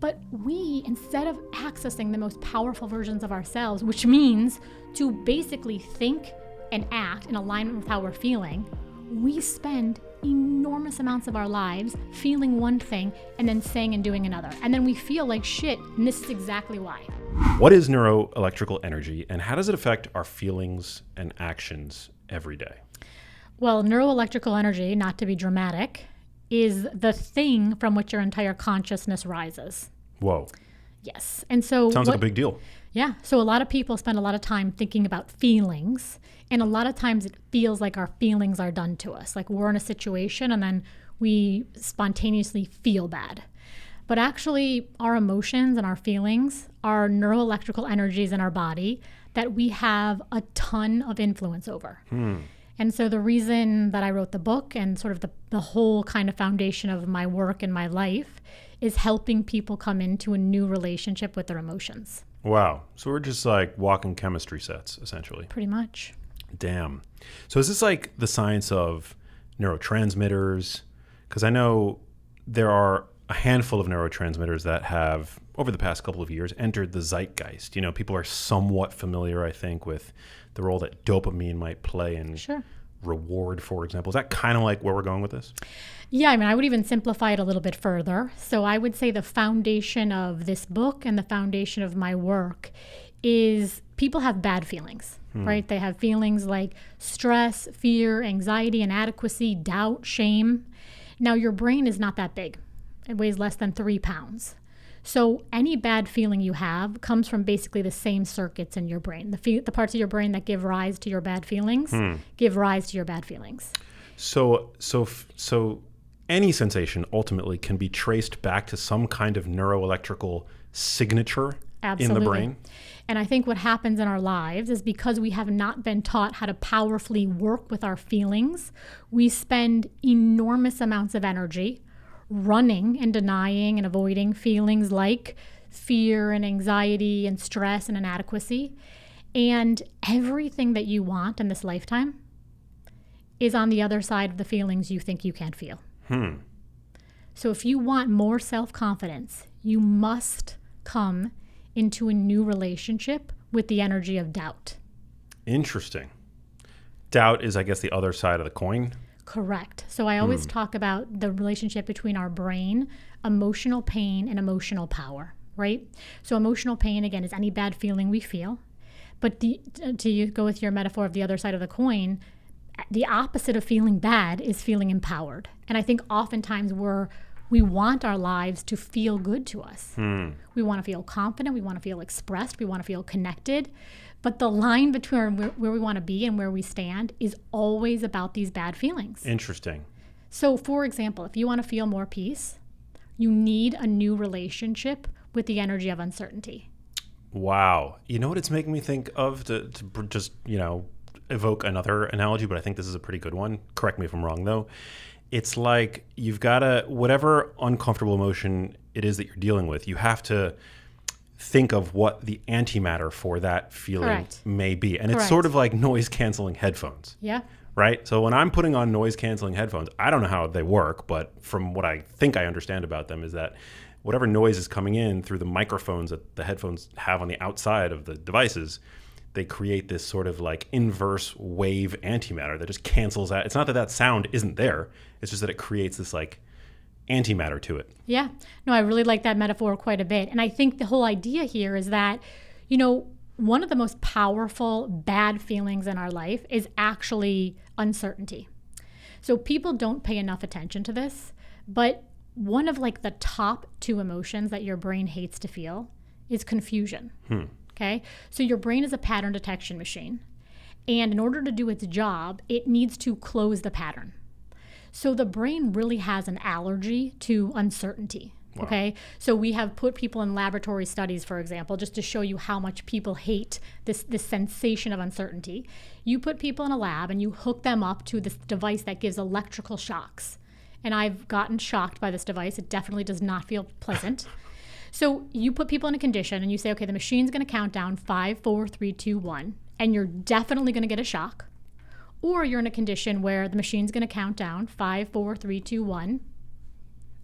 But we, instead of accessing the most powerful versions of ourselves, which means to basically think and act in alignment with how we're feeling, we spend enormous amounts of our lives feeling one thing and then saying and doing another. And then we feel like shit, and this is exactly why. What is neuroelectrical energy, and how does it affect our feelings and actions every day? Well, neuroelectrical energy, not to be dramatic, is the thing from which your entire consciousness rises. Whoa. Yes. And so Sounds like a big deal. Yeah. So a lot of people spend a lot of time thinking about feelings, and a lot of times it feels like our feelings are done to us. Like we're in a situation and then we spontaneously feel bad. But actually our emotions and our feelings are neuroelectrical energies in our body that we have a ton of influence over. And so the reason that I wrote the book and sort of the whole kind of foundation of my work and my life is helping people come into a new relationship with their emotions. Wow. So we're just like walking chemistry sets, essentially. Pretty much. Damn. So is this like the science of neurotransmitters? Because I know there are a handful of neurotransmitters that have, over the past couple of years, entered the zeitgeist. You know, people are somewhat familiar, I think, with the role that dopamine might play in reward, for example. Is that kind of like where we're going with this? Yeah, I mean, I would even simplify it a little bit further. So I would say the foundation of this book and the foundation of my work is people have bad feelings, right? They have feelings like stress, fear, anxiety, inadequacy, doubt, shame. Now, your brain is not that big. It weighs less than 3 pounds. So any bad feeling you have comes from basically the same circuits in your brain. The parts of your brain that give rise to your bad feelings give rise to your bad feelings. So any sensation ultimately can be traced back to some kind of neuroelectrical signature in the brain? And I think what happens in our lives is because we have not been taught how to powerfully work with our feelings, we spend enormous amounts of energy running and denying and avoiding feelings like fear and anxiety and stress and inadequacy. And everything that you want in this lifetime is on the other side of the feelings you think you can't feel. So if you want more self-confidence, you must come into a new relationship with the energy of doubt. Interesting. Doubt is, I guess, the other side of the coin. Correct. So I always talk about the relationship between our brain, emotional pain, and emotional power, right? So emotional pain, again, is any bad feeling we feel. But to go with your metaphor of the other side of the coin, the opposite of feeling bad is feeling empowered. And I think oftentimes we want our lives to feel good to us. We want to feel confident. We want to feel expressed. We want to feel connected. But the line between where we want to be and where we stand is always about these bad feelings. Interesting. So, for example, if you want to feel more peace, you need a new relationship with the energy of uncertainty. Wow. You know what it's making me think of, to just, evoke another analogy, but I think this is a pretty good one. Correct me if I'm wrong, though. It's like you've got to, whatever uncomfortable emotion it is that you're dealing with, you have to think of what the antimatter for that feeling may be. And it's sort of like noise canceling headphones. Yeah. Right? So when I'm putting on noise canceling headphones, I don't know how they work, but from what I think I understand about them is that whatever noise is coming in through the microphones that the headphones have on the outside of the devices, they create this sort of like inverse wave antimatter that just cancels out. It's not that sound isn't there. It's just that it creates this like antimatter to it. Yeah. No, I really like that metaphor quite a bit. And I think the whole idea here is that, one of the most powerful bad feelings in our life is actually uncertainty. So people don't pay enough attention to this, but one of like the top 2 emotions that your brain hates to feel is confusion. Okay. So your brain is a pattern detection machine. And in order to do its job, it needs to close the pattern. So the brain really has an allergy to uncertainty. Wow. Okay. So we have put people in laboratory studies, for example, just to show you how much people hate this sensation of uncertainty. You put people in a lab and you hook them up to this device that gives electrical shocks. And I've gotten shocked by this device. It definitely does not feel pleasant. So you put people in a condition and you say, okay, the machine's going to count down 5, 4, 3, 2, 1, and you're definitely going to get a shock. Or you're in a condition where the machine's going to count down 5, 4, 3, 2, 1,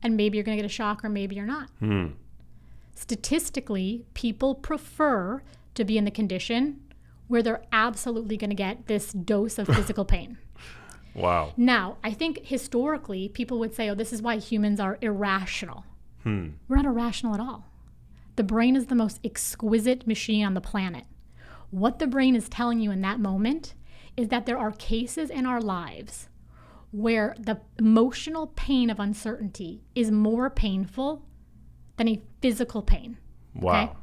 and maybe you're going to get a shock or maybe you're not. Statistically, people prefer to be in the condition where they're absolutely going to get this dose of physical pain. Wow. Now, I think historically, people would say, oh, this is why humans are irrational. We're not irrational at all. The brain is the most exquisite machine on the planet. What the brain is telling you in that moment is that there are cases in our lives where the emotional pain of uncertainty is more painful than a physical pain. Wow. Okay?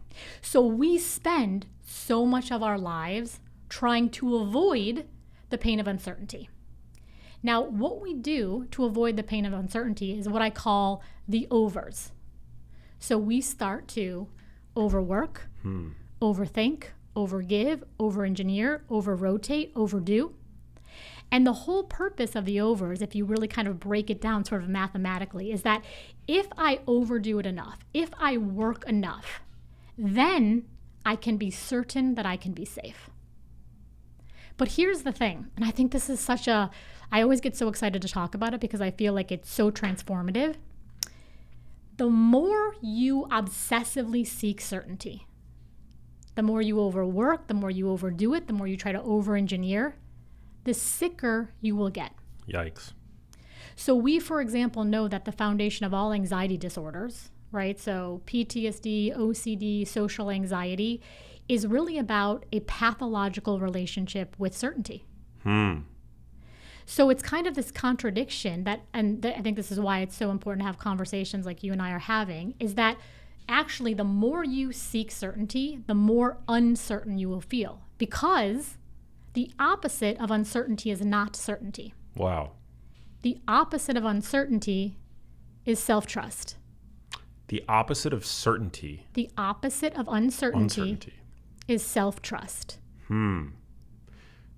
So we spend so much of our lives trying to avoid the pain of uncertainty. Now, what we do to avoid the pain of uncertainty is what I call the overs. So we start to overwork, overthink, overgive, over-engineer, over-rotate, overdo. And the whole purpose of the overs, if you really kind of break it down sort of mathematically, is that if I overdo it enough, if I work enough, then I can be certain that I can be safe. But here's the thing, and I think this is I always get so excited to talk about it because I feel like it's so transformative. The more you obsessively seek certainty, the more you overwork, the more you overdo it, the more you try to over-engineer, the sicker you will get. Yikes. So we, for example, know that the foundation of all anxiety disorders, right? So PTSD, OCD, social anxiety, is really about a pathological relationship with certainty. So it's kind of this contradiction that, I think this is why it's so important to have conversations like you and I are having, is that actually the more you seek certainty, the more uncertain you will feel, because the opposite of uncertainty is not certainty. Wow. The opposite of uncertainty is self-trust. The opposite of certainty. The opposite of uncertainty. Is self-trust.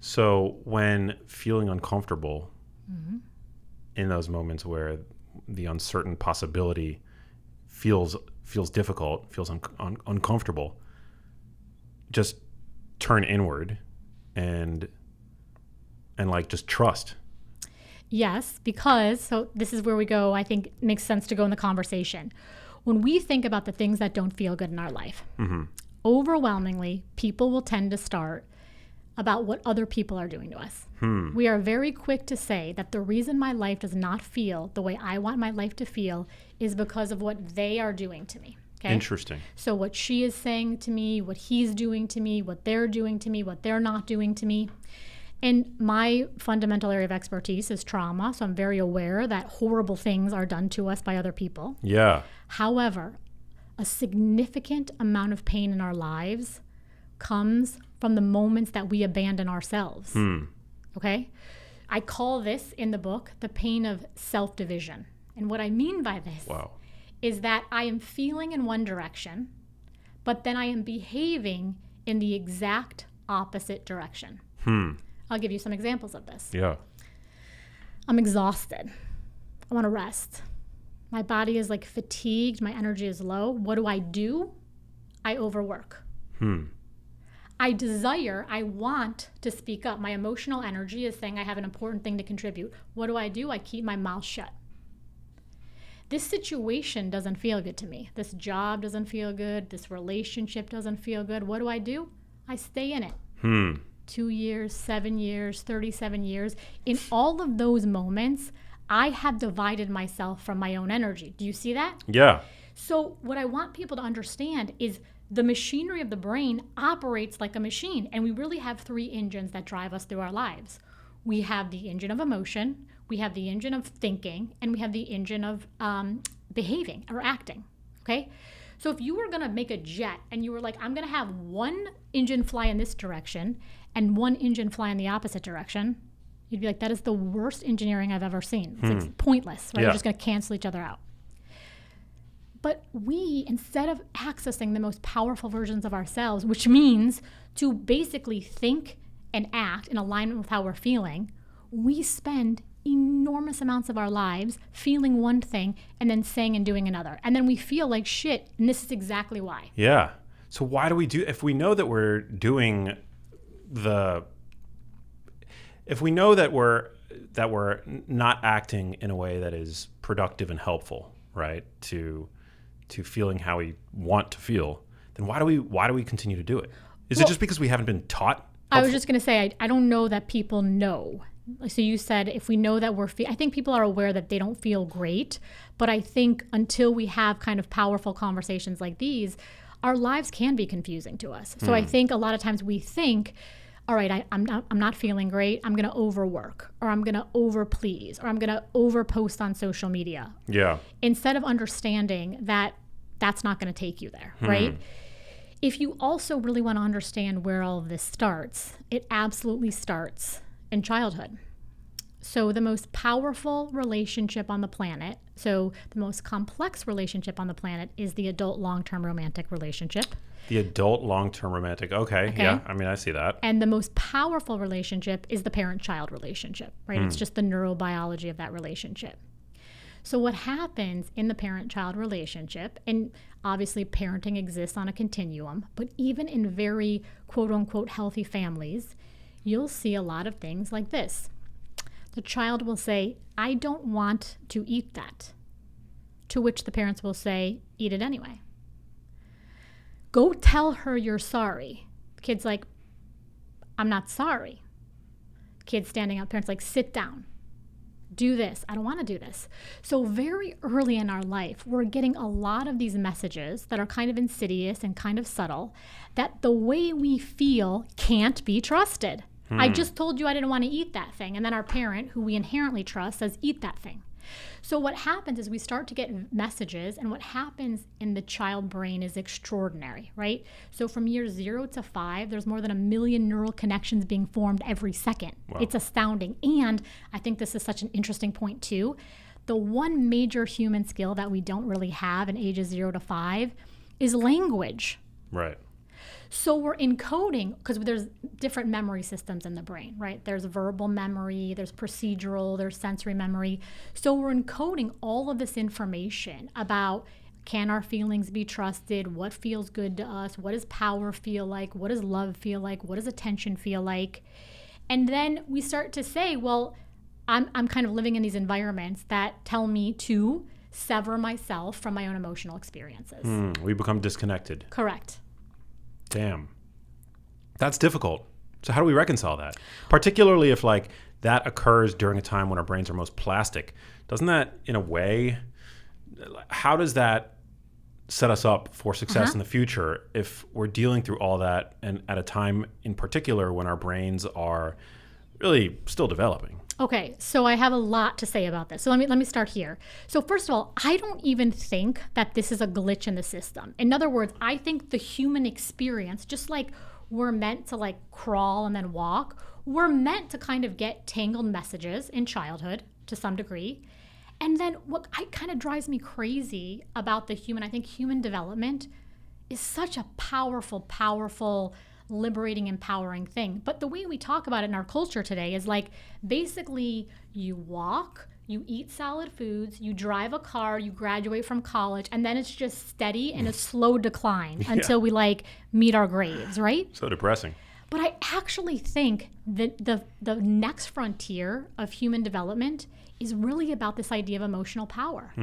So when feeling uncomfortable in those moments where the uncertain possibility feels difficult, feels uncomfortable, just turn inward and like just trust. Yes, because, so this is where we go, I think it makes sense to go in the conversation. When we think about the things that don't feel good in our life, overwhelmingly, people will tend to start about what other people are doing to us. We are very quick to say that the reason my life does not feel the way I want my life to feel is because of what they are doing to me. Okay? Interesting. So what she is saying to me, what he's doing to me, what they're doing to me, what they're not doing to me. And my fundamental area of expertise is trauma, so I'm very aware that horrible things are done to us by other people. Yeah. However, a significant amount of pain in our lives comes from the moments that we abandon ourselves. Okay? I call this in the book the pain of self-division. And what I mean by this is that I am feeling in one direction, but then I am behaving in the exact opposite direction. I'll give you some examples of this. Yeah. I'm exhausted. I want to rest. My body is like fatigued. My energy is low. What do? I overwork. I want to speak up. My emotional energy is saying I have an important thing to contribute. What do? I keep my mouth shut. This situation doesn't feel good to me. This job doesn't feel good. This relationship doesn't feel good. What do? I stay in it. 2 years, 7 years, 37 years. In all of those moments, I have divided myself from my own energy. Do you see that? Yeah. So what I want people to understand is the machinery of the brain operates like a machine. And we really have 3 engines that drive us through our lives. We have the engine of emotion, we have the engine of thinking, and we have the engine of behaving or acting, okay? So if you were gonna make a jet and you were like, I'm gonna have one engine fly in this direction and one engine fly in the opposite direction, you'd be like, that is the worst engineering I've ever seen. It's like pointless, right? Yeah. You're just gonna cancel each other out. But we, instead of accessing the most powerful versions of ourselves, which means to basically think and act in alignment with how we're feeling, we spend enormous amounts of our lives feeling one thing and then saying and doing another. And then we feel like shit, and this is exactly why. Yeah. So why do we do, if we know that we're doing if we know that we're not acting in a way that is productive and helpful, right, to to feeling how we want to feel, then why do we continue to do it? Is it just because we haven't been taught? I was just going to say, I don't know that people know. So you said if we know that I think people are aware that they don't feel great, but I think until we have kind of powerful conversations like these, our lives can be confusing to us. So I think a lot of times we think, all right, I'm not feeling great. I'm going to overwork, or I'm going to overplease, or I'm going to overpost on social media. Yeah. Instead of understanding that that's not going to take you there, right? If you also really want to understand where all of this starts, it absolutely starts in childhood. So the most powerful relationship on the planet, so the most complex relationship on the planet is the adult long-term romantic relationship. The adult long-term romantic. Okay. Yeah. I mean, I see that. And the most powerful relationship is the parent-child relationship, right? It's just the neurobiology of that relationship. So what happens in the parent-child relationship, and obviously parenting exists on a continuum, but even in very quote-unquote healthy families, you'll see a lot of things like this. The child will say, I don't want to eat that. To which the parents will say, eat it anyway. Go tell her you're sorry. The kid's like, I'm not sorry. Kid standing up, parents like, sit down. Do this. I don't want to do this. So very early in our life, we're getting a lot of these messages that are kind of insidious and kind of subtle, that the way we feel can't be trusted. I just told you I didn't want to eat that thing. And then our parent, who we inherently trust, says, eat that thing. So what happens is we start to get messages, and what happens in the child brain is extraordinary, right? So from years 0 to 5, there's more than 1 million neural connections being formed every second. Wow. It's astounding. And I think this is such an interesting point too. The one major human skill that we don't really have in ages 0 to 5 is language. Right. So we're encoding, because there's different memory systems in the brain, right? There's verbal memory, there's procedural, there's sensory memory. So we're encoding all of this information about, can our feelings be trusted? What feels good to us? What does power feel like? What does love feel like? What does attention feel like? And then we start to say, well, I'm kind of living in these environments that tell me to sever myself from my own emotional experiences. We become disconnected. Correct. Damn. That's difficult. So how do we reconcile that? Particularly if like that occurs during a time when our brains are most plastic. Doesn't that, in a way, how does that set us up for success in the future if we're dealing through all that and at a time in particular when our brains are really still developing? Okay, so I have a lot to say about this. So let me start here. So first of all, I don't even think that this is a glitch in the system. In other words, I think the human experience, just like we're meant to like crawl and then walk, we're meant to kind of get tangled messages in childhood to some degree. And then what kind of drives me crazy about the human, I think human development is such a powerful, liberating, empowering thing. But the way we talk about it in our culture today is like, basically you walk, you eat solid foods, you drive a car, you graduate from college, and then it's just steady and a slow decline until we like meet our graves, right? So depressing. But I actually think that the next frontier of human development is really about this idea of emotional power.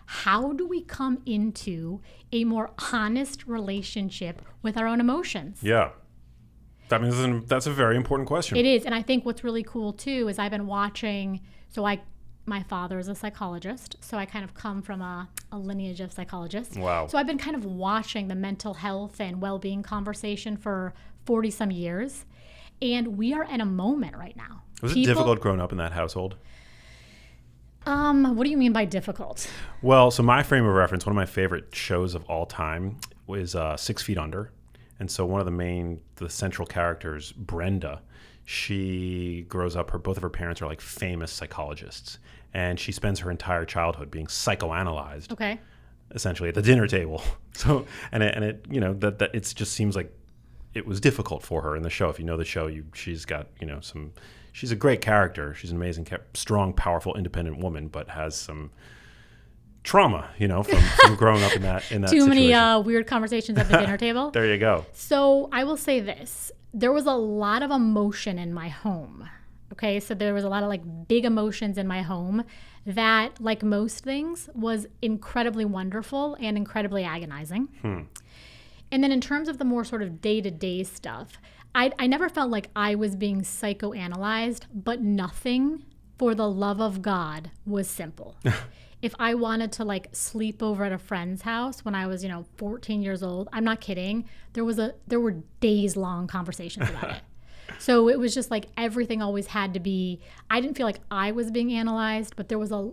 How do we come into a more honest relationship with our own emotions? Yeah. That's a very important question. It is. And I think what's really cool too is I've been watching, my father is a psychologist, so I kind of come from a lineage of psychologists. Wow. So I've been kind of watching the mental health and well-being conversation for 40 some years. And we are at a moment right now. Was it difficult growing up in that household? What do you mean by difficult? Well, so my frame of reference, one of my favorite shows of all time was 6 Feet Under. And so one of the central characters, Brenda, she grows up, both of her parents are like famous psychologists. And she spends her entire childhood being psychoanalyzed. Okay. Essentially at the dinner table. So, and it that it just seems like it was difficult for her in the show. If you know the show, she's got, she's a great character. She's an amazing, strong, powerful, independent woman, but has some trauma, from growing up in that Too situation. many weird conversations at the dinner table. There you go. So I will say this. There was a lot of emotion in my home. Okay, so there was a lot of like big emotions in my home that, like most things, was incredibly wonderful and incredibly agonizing. And then in terms of the more sort of day-to-day stuff, I never felt like I was being psychoanalyzed, but nothing, for the love of God, was simple. If I wanted to like sleep over at a friend's house when I was, 14 years old, I'm not kidding, there were days-long conversations about it. So it was just like everything always had to be, I didn't feel like I was being analyzed, but there was a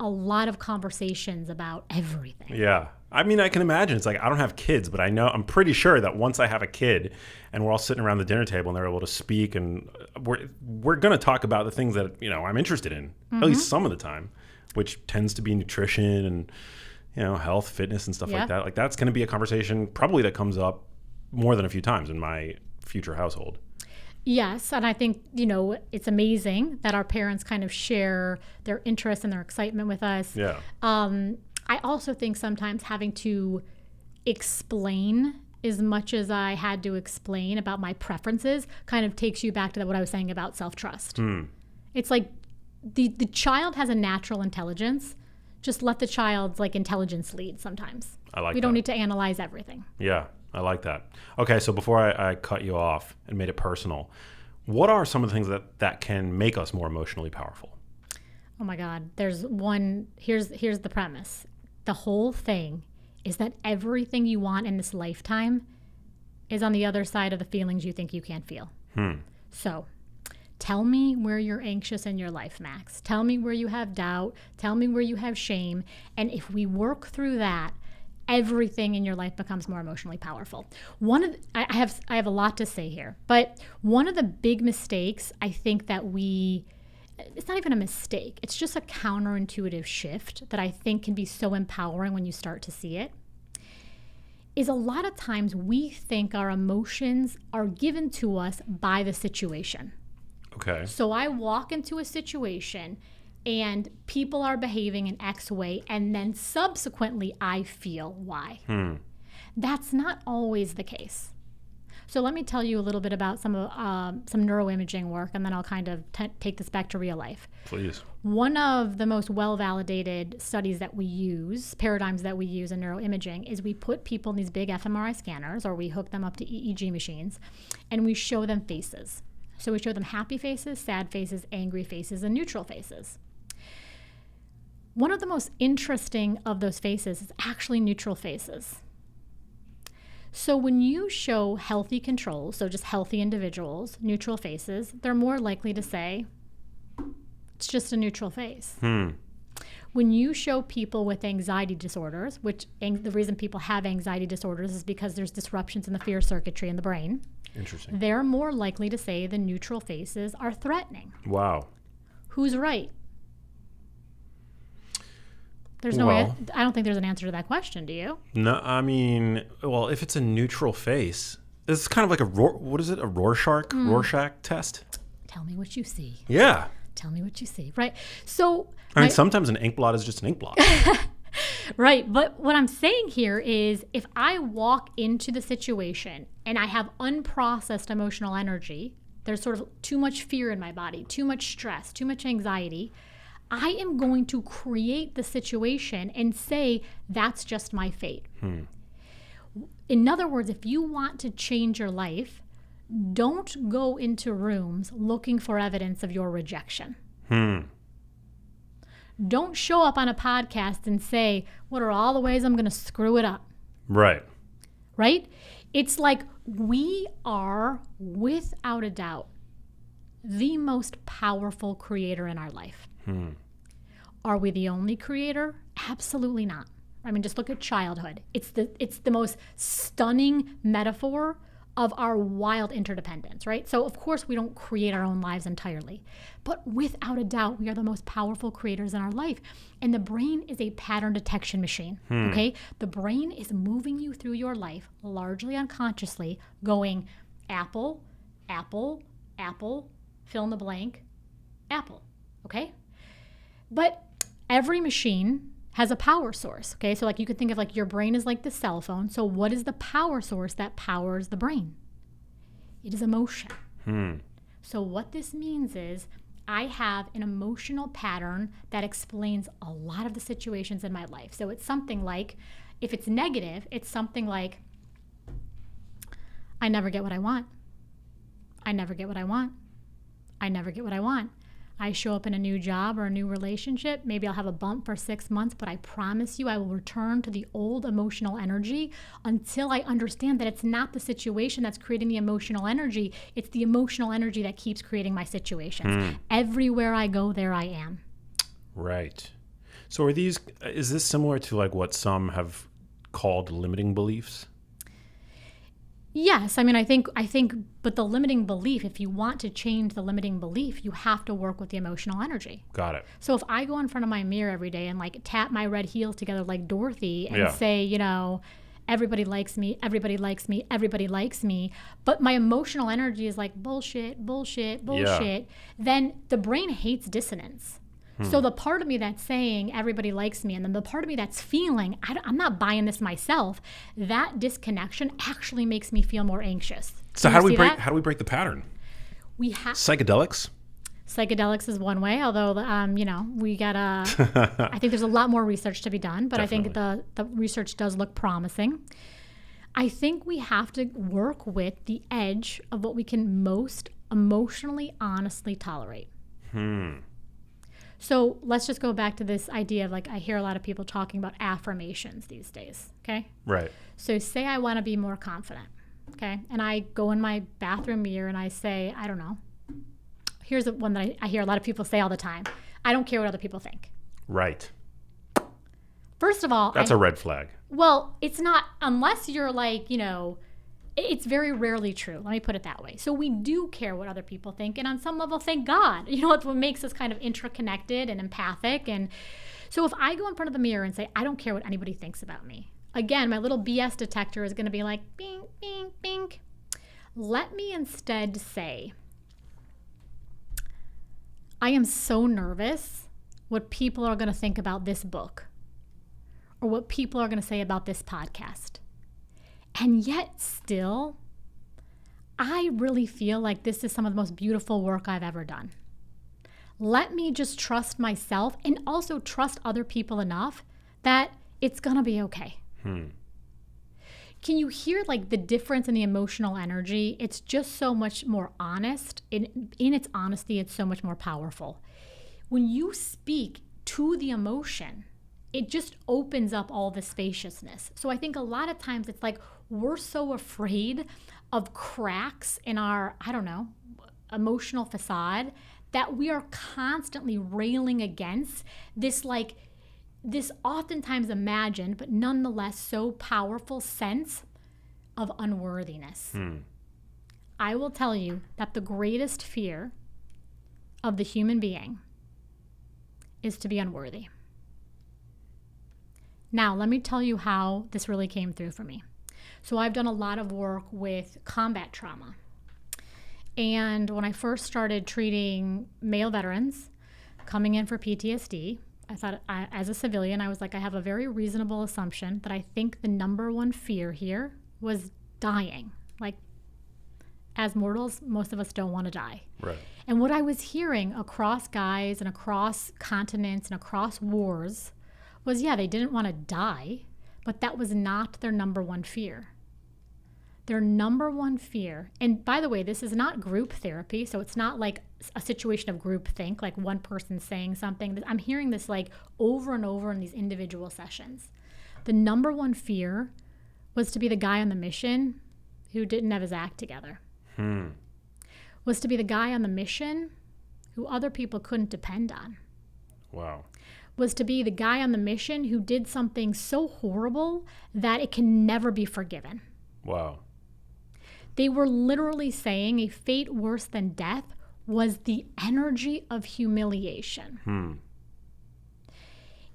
lot of conversations about everything. Yeah. I mean, I can imagine. It's like, I don't have kids, but I'm pretty sure that once I have a kid and we're all sitting around the dinner table and they're able to speak, and we're going to talk about the things that, I'm interested in, at least some of the time, which tends to be nutrition and, health, fitness and stuff like that. Like, that's going to be a conversation probably that comes up more than a few times in my future household. Yes, and I think, it's amazing that our parents kind of share their interest and their excitement with us. Yeah. I also think sometimes having to explain as much as I had to explain about my preferences kind of takes you back to what I was saying about self-trust. It's like the child has a natural intelligence. Just let the child's like intelligence lead sometimes. I like that. We don't need to analyze everything. Yeah, I like that. Okay, so before I cut you off and made it personal, what are some of the things that can make us more emotionally powerful? Oh my God, here's the premise. The whole thing is that everything you want in this lifetime is on the other side of the feelings you think you can't feel. So tell me where you're anxious in your life, Max. Tell me where you have doubt. Tell me where you have shame. And if we work through that, everything in your life becomes more emotionally powerful. I have a lot to say here, but one of the big mistakes I think that it's not even a mistake. It's just a counterintuitive shift that I think can be so empowering when you start to see it, is a lot of times we think our emotions are given to us by the situation. Okay. So I walk into a situation and people are behaving in X way, and then subsequently I feel Y. That's not always the case. So let me tell you a little bit about some neuroimaging work, and then I'll kind of take this back to real life. Please. One of the most well-validated studies that we use, paradigms that we use in neuroimaging, is we put people in these big fMRI scanners, or we hook them up to EEG machines, and we show them faces. So we show them happy faces, sad faces, angry faces, and neutral faces. One of the most interesting of those faces is actually neutral faces. So when you show healthy controls, so just healthy individuals, neutral faces, they're more likely to say, it's just a neutral face. When you show people with anxiety disorders, which the reason people have anxiety disorders is because there's disruptions in the fear circuitry in the brain. Interesting. They're more likely to say the neutral faces are threatening. Wow. Who's right? I don't think there's an answer to that question, do you? No, I mean, well, if it's a neutral face, it's kind of like a Rorschach test? Tell me what you see. Yeah. Tell me what you see, right? So I mean, sometimes an ink blot is just an ink blot. Right, but what I'm saying here is if I walk into the situation and I have unprocessed emotional energy, there's sort of too much fear in my body, too much stress, too much anxiety, I am going to create the situation and say, that's just my fate. In other words, if you want to change your life, don't go into rooms looking for evidence of your rejection. Don't show up on a podcast and say, what are all the ways I'm going to screw it up? Right. Right? It's like we are, without a doubt, the most powerful creator in our life. Are we the only creator? Absolutely not. I mean, just look at childhood. It's the most stunning metaphor of our wild interdependence, right? So of course we don't create our own lives entirely, but without a doubt, we are the most powerful creators in our life. And the brain is a pattern detection machine, okay? The brain is moving you through your life largely unconsciously, going apple, apple, apple, fill in the blank, apple, okay? But every machine has a power source, okay? So like you could think of like your brain is like the cell phone. So what is the power source that powers the brain? It is emotion. So what this means is I have an emotional pattern that explains a lot of the situations in my life. So it's something like, if it's negative, it's something like, I never get what I want. I never get what I want. I never get what I want. I show up in a new job or a new relationship. Maybe I'll have a bump for 6 months, but I promise you I will return to the old emotional energy until I understand that it's not the situation that's creating the emotional energy. It's the emotional energy that keeps creating my situations. Everywhere I go, there I am. Right. So is this similar to like what some have called limiting beliefs? Yes, I mean, I think, but the limiting belief, if you want to change the limiting belief, you have to work with the emotional energy. Got it. So if I go in front of my mirror every day and like tap my red heels together like Dorothy and say, you know, everybody likes me, everybody likes me, everybody likes me, but my emotional energy is like bullshit, bullshit, bullshit, then the brain hates dissonance. So the part of me that's saying everybody likes me, and then the part of me that's feeling I'm not buying this myself, that disconnection actually makes me feel more anxious. So how do we break the pattern? We have psychedelics. Psychedelics is one way, although you know, we gotta. I think there's a lot more research to be done, but Definitely. I think the research does look promising. I think we have to work with the edge of what we can most emotionally honestly tolerate. So let's just go back to this idea of like, I hear a lot of people talking about affirmations these days, okay? Right. So say I want to be more confident, okay? And I go in my bathroom mirror and I say, I don't know. Here's the one that I hear a lot of people say all the time. I don't care what other people think. Right. First of all, that's a red flag. Well, it's not, unless you're like, you know, it's very rarely true. Let me put it that way. So we do care what other people think. And on some level, thank God. You know, it's what makes us kind of interconnected and empathic. And so if I go in front of the mirror and say, I don't care what anybody thinks about me, again, my little BS detector is going to be like, bing, bing, bing. Let me instead say, I am so nervous what people are going to think about this book or what people are going to say about this podcast. And yet still, I really feel like this is some of the most beautiful work I've ever done. Let me just trust myself and also trust other people enough that it's going to be okay. Can you hear like the difference in the emotional energy? It's just so much more honest. In its honesty, it's so much more powerful. When you speak to the emotion, it just opens up all the spaciousness. So I think a lot of times it's like we're so afraid of cracks in our, I don't know, emotional facade that we are constantly railing against this oftentimes imagined, but nonetheless so powerful sense of unworthiness. I will tell you that the greatest fear of the human being is to be unworthy. Now, let me tell you how this really came through for me. So I've done a lot of work with combat trauma. And when I first started treating male veterans coming in for PTSD, I thought, as a civilian, I was like, I have a very reasonable assumption that I think the number one fear here was dying. Like, as mortals, most of us don't want to die. Right. And what I was hearing across guys and across continents and across wars was, yeah, they didn't want to die, but that was not their number one fear. Their number one fear, and by the way, this is not group therapy, so it's not like a situation of group think, like one person saying something. I'm hearing this like over and over in these individual sessions. The number one fear was to be the guy on the mission who didn't have his act together. Was to be the guy on the mission who other people couldn't depend on. Wow. Was to be the guy on the mission who did something so horrible that it can never be forgiven. Wow. They were literally saying a fate worse than death was the energy of humiliation.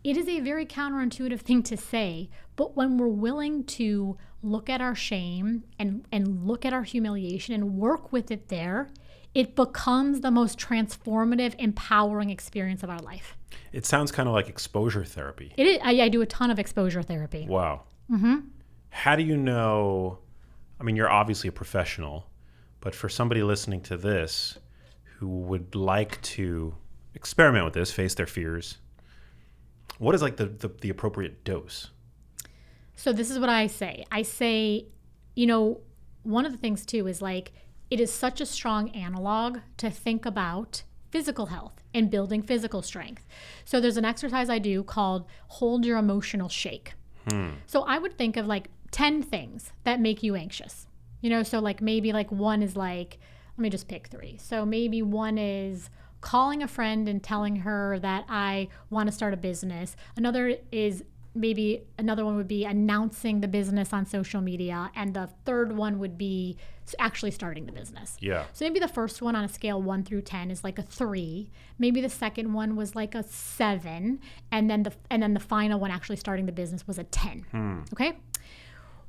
It is a very counterintuitive thing to say, but when we're willing to look at our shame and look at our humiliation and work with it there, it becomes the most transformative, empowering experience of our life. It sounds kind of like exposure therapy. It is. I do a ton of exposure therapy. Wow. How do you know, I mean, you're obviously a professional, but for somebody listening to this who would like to experiment with this, face their fears, what is like the appropriate dose? So this is what I say. I say, one of the things too is like, it is such a strong analog to think about physical health and building physical strength. So there's an exercise I do called Hold Your Emotional Shake. So I would think of like 10 things that make you anxious. So like maybe like one is like, let me just pick 3. So maybe one is calling a friend and telling her that I want to start a business. Another one would be announcing the business on social media. And the third one would be actually starting the business. Yeah. So maybe the first one on a scale 1 through 10 is like a 3. Maybe the second one was like a 7. And then the final one, actually starting the business, was a 10. Okay.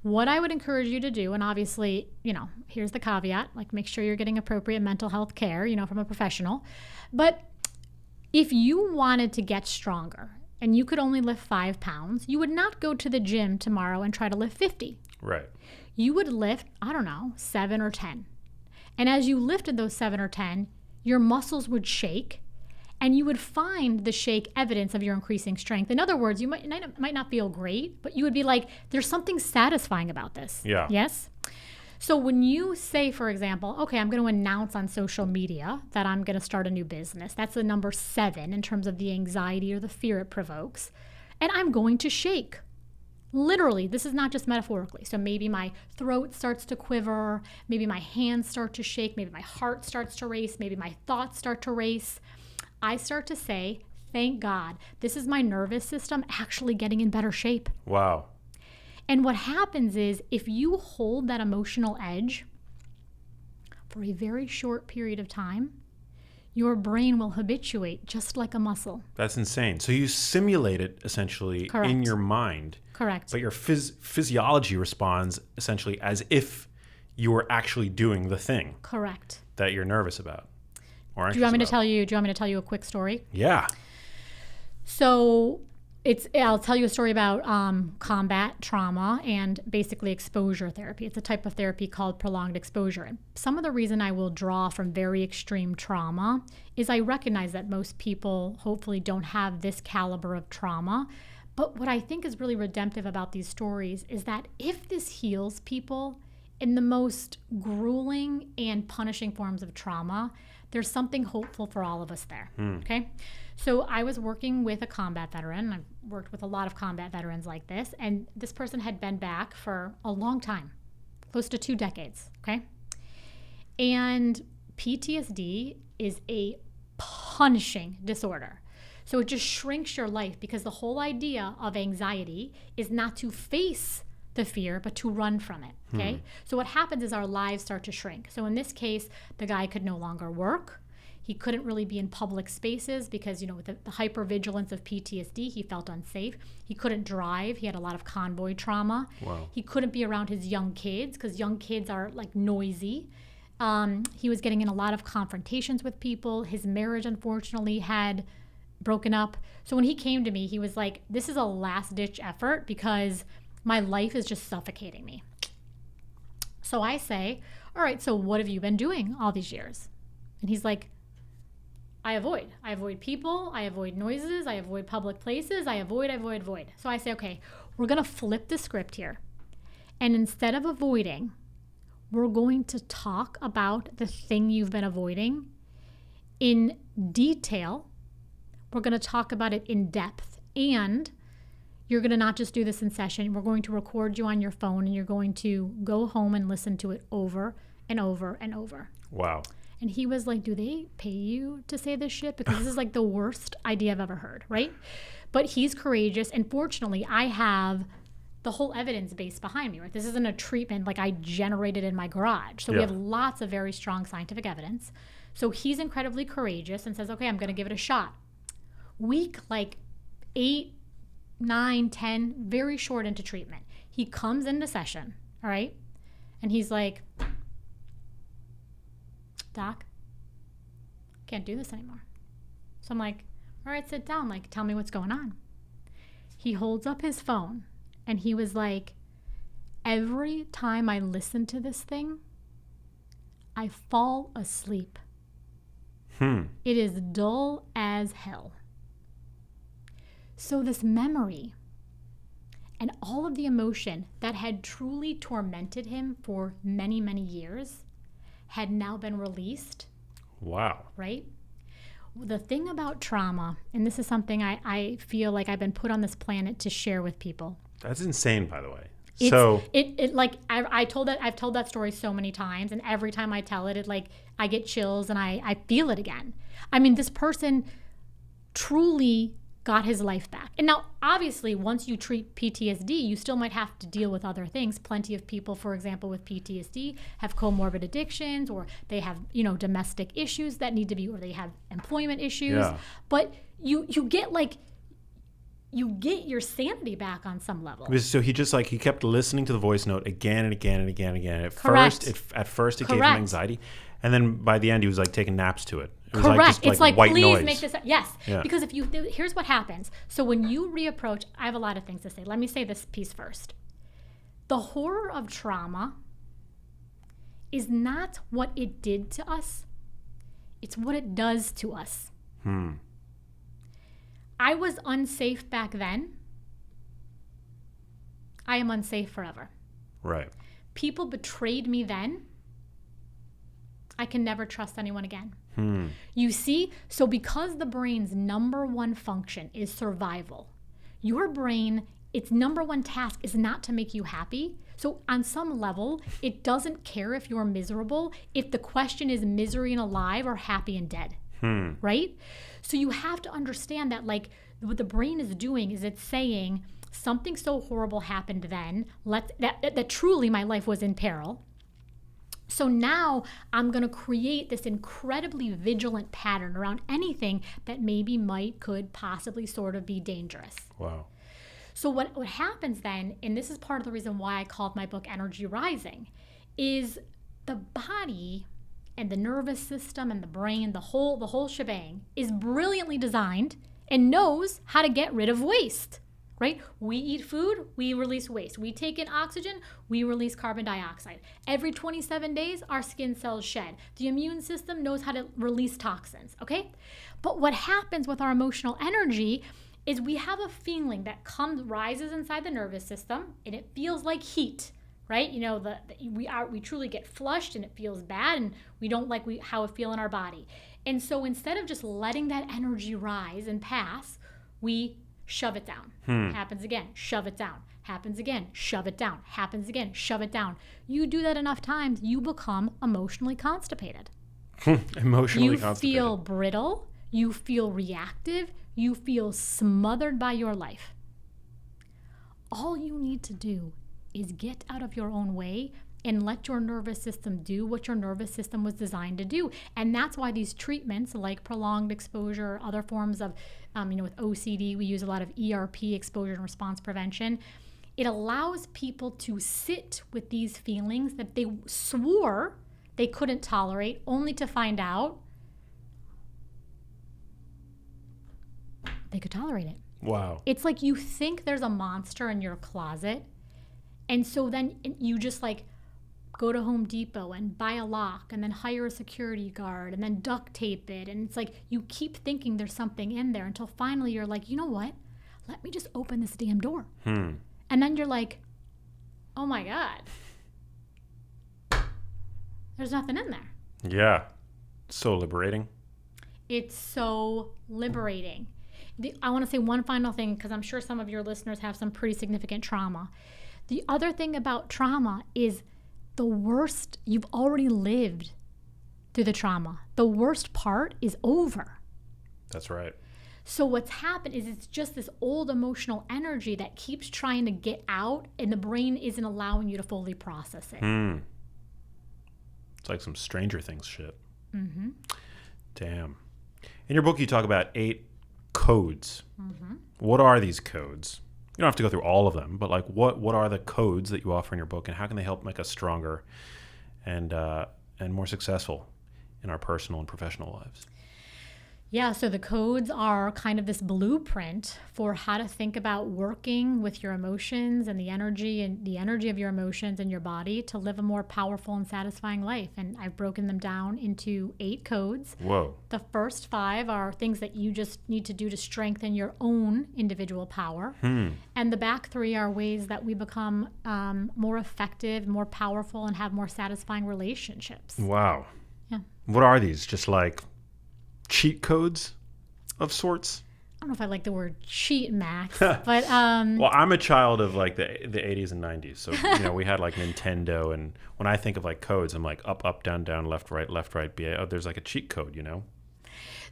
What I would encourage you to do, and obviously, here's the caveat, like make sure you're getting appropriate mental health care, from a professional. But if you wanted to get stronger and you could only lift 5 pounds, you would not go to the gym tomorrow and try to lift 50. Right. You would lift, 7 or 10. And as you lifted those 7 or 10, your muscles would shake, and you would find the shake evidence of your increasing strength. In other words, you might not feel great, but you would be like, there's something satisfying about this. Yeah. Yes? So when you say, for example, okay, I'm going to announce on social media that I'm going to start a new business, that's the number 7 in terms of the anxiety or the fear it provokes, and I'm going to shake. Literally, this is not just metaphorically. So maybe my throat starts to quiver, maybe my hands start to shake, maybe my heart starts to race, maybe my thoughts start to race. I start to say, thank God, this is my nervous system actually getting in better shape. Wow. And what happens is if you hold that emotional edge for a very short period of time, your brain will habituate just like a muscle. That's insane. So you simulate it essentially Correct. In your mind. Correct. But your physiology responds essentially as if you were actually doing the thing. Correct. That you're nervous about. Do you want me to tell you a quick story? Yeah. So I'll tell you a story about combat trauma and basically exposure therapy. It's a type of therapy called prolonged exposure. And some of the reason I will draw from very extreme trauma is I recognize that most people hopefully don't have this caliber of trauma. But what I think is really redemptive about these stories is that if this heals people in the most grueling and punishing forms of trauma, there's something hopeful for all of us there, okay? So I was working with a combat veteran. I've worked with a lot of combat veterans like this, and this person had been back for a long time, close to 2 decades, okay? And PTSD is a punishing disorder. So it just shrinks your life because the whole idea of anxiety is not to face the fear, but to run from it, okay? So what happens is our lives start to shrink. So in this case, the guy could no longer work. He couldn't really be in public spaces because, with the hypervigilance of PTSD, he felt unsafe. He couldn't drive. He had a lot of convoy trauma. Wow. He couldn't be around his young kids because young kids are like noisy. He was getting in a lot of confrontations with people. His marriage, unfortunately, had broken up. So when he came to me, he was like, this is a last-ditch effort because my life is just suffocating me. So I say, all right, so what have you been doing all these years? And he's like, I avoid people, I avoid noises, I avoid public places, I avoid. So I say, okay, we're going to flip the script here. And instead of avoiding, we're going to talk about the thing you've been avoiding in detail. We're going to talk about it in depth. And you're going to not just do this in session. We're going to record you on your phone, and you're going to go home and listen to it over and over and over. Wow. And he was like, do they pay you to say this shit? Because this is like the worst idea I've ever heard, right? But he's courageous. And fortunately, I have the whole evidence base behind me, right? This isn't a treatment like I generated in my garage. So we have lots of very strong scientific evidence. So he's incredibly courageous and says, okay, I'm going to give it a shot. Week like 8, 9, 10, very short into treatment. He comes into session, all right? And he's like, Doc, can't do this anymore. So I'm like, all right, sit down. Like, tell me what's going on. He holds up his phone and he was like, every time I listen to this thing, I fall asleep. It is dull as hell. So this memory and all of the emotion that had truly tormented him for many, many years had now been released. Wow. Right? The thing about trauma, and this is something I feel like I've been put on this planet to share with people. That's insane, by the way. I've told that story so many times, and every time I tell it, I get chills and I feel it again. I mean, this person truly got his life back. And now, obviously, once you treat PTSD, you still might have to deal with other things. Plenty of people, for example, with PTSD have comorbid addictions, or they have, domestic issues that need to be, or they have employment issues. Yeah. But you get your sanity back on some level. So he just he kept listening to the voice note again and again and again and again. At first it gave him anxiety, and then by the end he was taking naps to it. It was Correct. It's like white please noise. Make this up. Yes. Yeah. Because here's what happens. So when you reapproach, I have a lot of things to say. Let me say this piece first. The horror of trauma is not what it did to us. It's what it does to us. I was unsafe back then. I am unsafe forever. Right. People betrayed me then. I can never trust anyone again. You see, so because the brain's number one function is survival, your brain, its number one task is not to make you happy. So on some level, it doesn't care if you're miserable, if the question is misery and alive or happy and dead. Right? So you have to understand that what the brain is doing is it's saying something so horrible happened then, that truly my life was in peril. So now I'm going to create this incredibly vigilant pattern around anything that maybe could possibly sort of be dangerous. Wow. So what happens then, and this is part of the reason why I called my book Energy Rising, is the body and the nervous system and the brain, the whole shebang is brilliantly designed and knows how to get rid of waste. Right? We eat food, we release waste. We take in oxygen, we release carbon dioxide. Every 27 days, our skin cells shed. The immune system knows how to release toxins, okay? But what happens with our emotional energy is we have a feeling that rises inside the nervous system, and it feels like heat, right? We truly get flushed, and it feels bad, and we don't like how it feels in our body. And so instead of just letting that energy rise and pass, we shove it down. Happens again, shove it down. Happens again, shove it down. Happens again, shove it down. You do that enough times, you become emotionally constipated. Constipated. You feel brittle. You feel reactive. You feel smothered by your life. All you need to do is get out of your own way and let your nervous system do what your nervous system was designed to do. And that's why these treatments like prolonged exposure, other forms of, with OCD, we use a lot of ERP, exposure and response prevention. It allows people to sit with these feelings that they swore they couldn't tolerate, only to find out they could tolerate it. Wow. It's like you think there's a monster in your closet, and so then you just go to Home Depot and buy a lock and then hire a security guard and then duct tape it. And it's like you keep thinking there's something in there until finally you're like, you know what? Let me just open this damn door. And then you're like, oh my God. There's nothing in there. Yeah. So liberating. It's so liberating. I want to say one final thing because I'm sure some of your listeners have some pretty significant trauma. The other thing about trauma is the worst, you've already lived through the trauma. The worst part is over. That's right. So what's happened is it's just this old emotional energy that keeps trying to get out, and the brain isn't allowing you to fully process it. It's like some Stranger Things shit. Damn. In your book, you talk about 8 codes. What are these codes? You don't have to go through all of them, but what are the codes that you offer in your book, and how can they help make us stronger and more successful in our personal and professional lives? Yeah, so the codes are kind of this blueprint for how to think about working with your emotions and the energy of your emotions and your body to live a more powerful and satisfying life. And I've broken them down into 8 codes. Whoa. The first 5 are things that you just need to do to strengthen your own individual power. And the back 3 are ways that we become more effective, more powerful, and have more satisfying relationships. Wow. Yeah. What are these? Just like cheat codes of sorts? I don't know if I like the word cheat, Max, but Well, I'm a child of like the 80s and 90s, so we had like Nintendo, and when I think of like codes, I'm like up, down, left, right, BA. Oh, there's like a cheat code.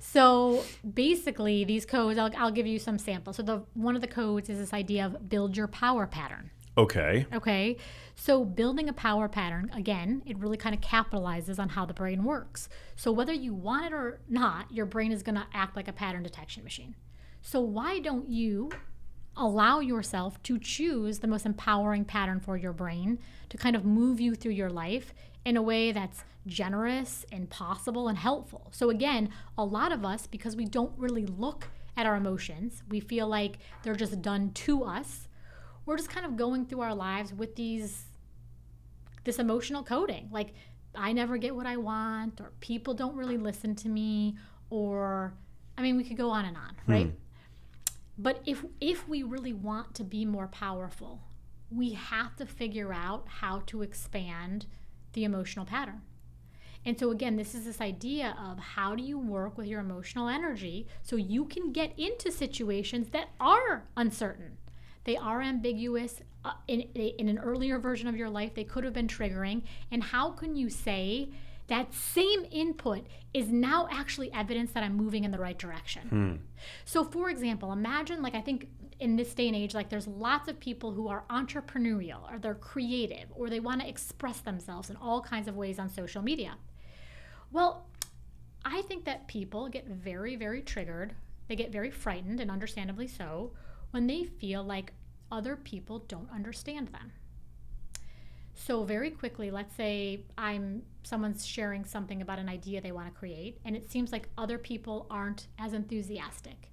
So basically, these codes, I'll give you some samples. So one of the codes is this idea of build your power pattern. Okay. So building a power pattern, again, it really kind of capitalizes on how the brain works. So whether you want it or not, your brain is going to act like a pattern detection machine. So why don't you allow yourself to choose the most empowering pattern for your brain to kind of move you through your life in a way that's generous and possible and helpful? So again, a lot of us, because we don't really look at our emotions, we feel like they're just done to us. We're just kind of going through our lives with this emotional coding. Like, I never get what I want, or people don't really listen to me, or, we could go on and on, right? But if we really want to be more powerful, we have to figure out how to expand the emotional pattern. And so again, this is this idea of how do you work with your emotional energy so you can get into situations that are uncertain. They are ambiguous. In an earlier version of your life, they could have been triggering. And how can you say that same input is now actually evidence that I'm moving in the right direction? So for example, imagine, I think in this day and age, there's lots of people who are entrepreneurial, or they're creative, or they want to express themselves in all kinds of ways on social media. Well, I think that people get very, very triggered. They get very frightened, and understandably so, when they feel like other people don't understand them. So very quickly, let's say someone's sharing something about an idea they want to create, and it seems like other people aren't as enthusiastic.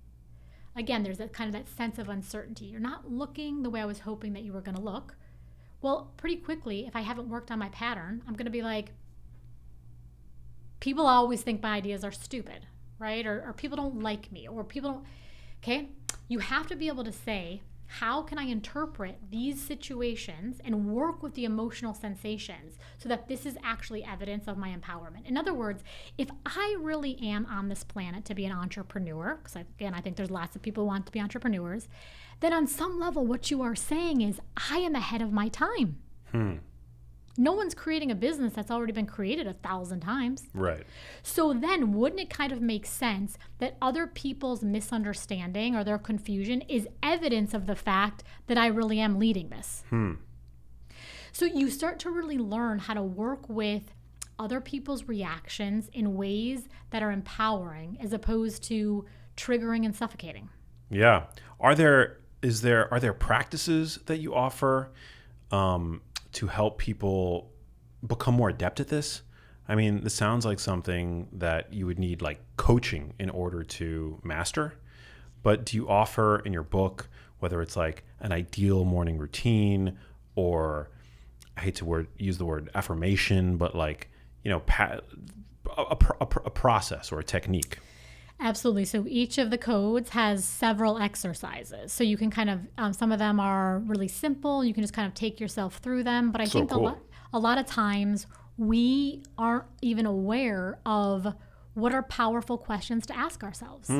Again, there's that sense of uncertainty. You're not looking the way I was hoping that you were going to look. Well, pretty quickly, if I haven't worked on my pattern, I'm going to be like, people always think my ideas are stupid, right? Or people don't like me, or people don't. Okay? You have to be able to say, how can I interpret these situations and work with the emotional sensations so that this is actually evidence of my empowerment? In other words, if I really am on this planet to be an entrepreneur, because again, I think there's lots of people who want to be entrepreneurs, then on some level, what you are saying is, I am ahead of my time. No one's creating a business that's already been created 1,000 times. Right. So then wouldn't it kind of make sense that other people's misunderstanding or their confusion is evidence of the fact that I really am leading this? So you start to really learn how to work with other people's reactions in ways that are empowering as opposed to triggering and suffocating. Yeah. Are there practices that you offer to help people become more adept at this? This sounds like something that you would need coaching in order to master. But do you offer in your book, whether it's an ideal morning routine, or I hate to use the word affirmation, but a process or a technique? Absolutely. So each of the codes has several exercises. So you can kind of, some of them are really simple. You can just kind of take yourself through them. But I think cool. a lot of times we aren't even aware of what are powerful questions to ask ourselves.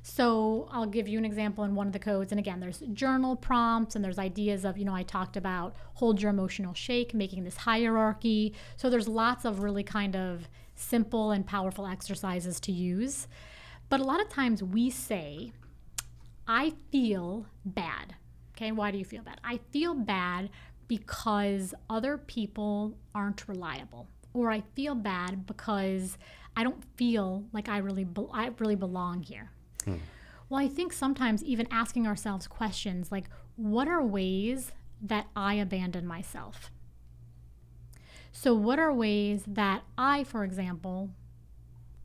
So I'll give you an example in one of the codes. And again, there's journal prompts, and there's ideas of, I talked about hold your emotional shake, making this hierarchy. So there's lots of really kind of simple and powerful exercises to use. But a lot of times we say, I feel bad. Okay, why do you feel bad? I feel bad because other people aren't reliable. Or I feel bad because I don't feel like I really belong here. Well, I think sometimes even asking ourselves questions like, what are ways that I abandon myself? So what are ways that I, for example,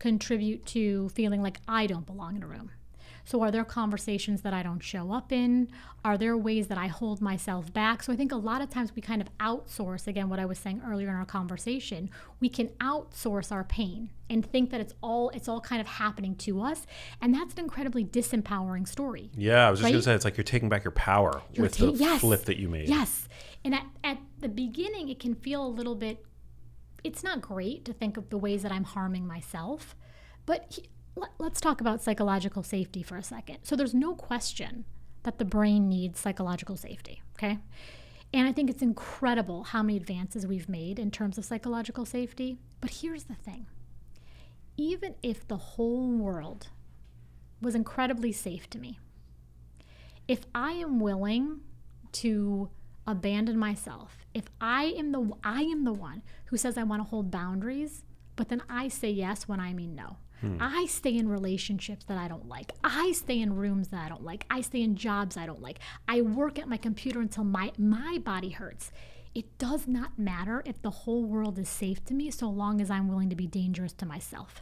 contribute to feeling like I don't belong in a room? So are there conversations that I don't show up in? Are there ways that I hold myself back? So I think a lot of times we kind of outsource, again, what I was saying earlier in our conversation, we can outsource our pain and think that it's all kind of happening to us. And that's an incredibly disempowering story. Yeah, I was just right? going to say, it's like you're taking back your power with the flip that you made. Yes. And at the beginning, it can feel a little bit, it's not great to think of the ways that I'm harming myself. But let's talk about psychological safety for a second. So there's no question that the brain needs psychological safety, okay? And I think it's incredible how many advances we've made in terms of psychological safety. But here's the thing. Even if the whole world was incredibly safe to me, if I am willing to abandon myself, if I am the one who says I want to hold boundaries, but then I say yes when I mean no. I stay in relationships that I don't like. I stay in rooms that I don't like. I stay in jobs I don't like. I work at my computer until my body hurts. It does not matter if the whole world is safe to me so long as I'm willing to be dangerous to myself.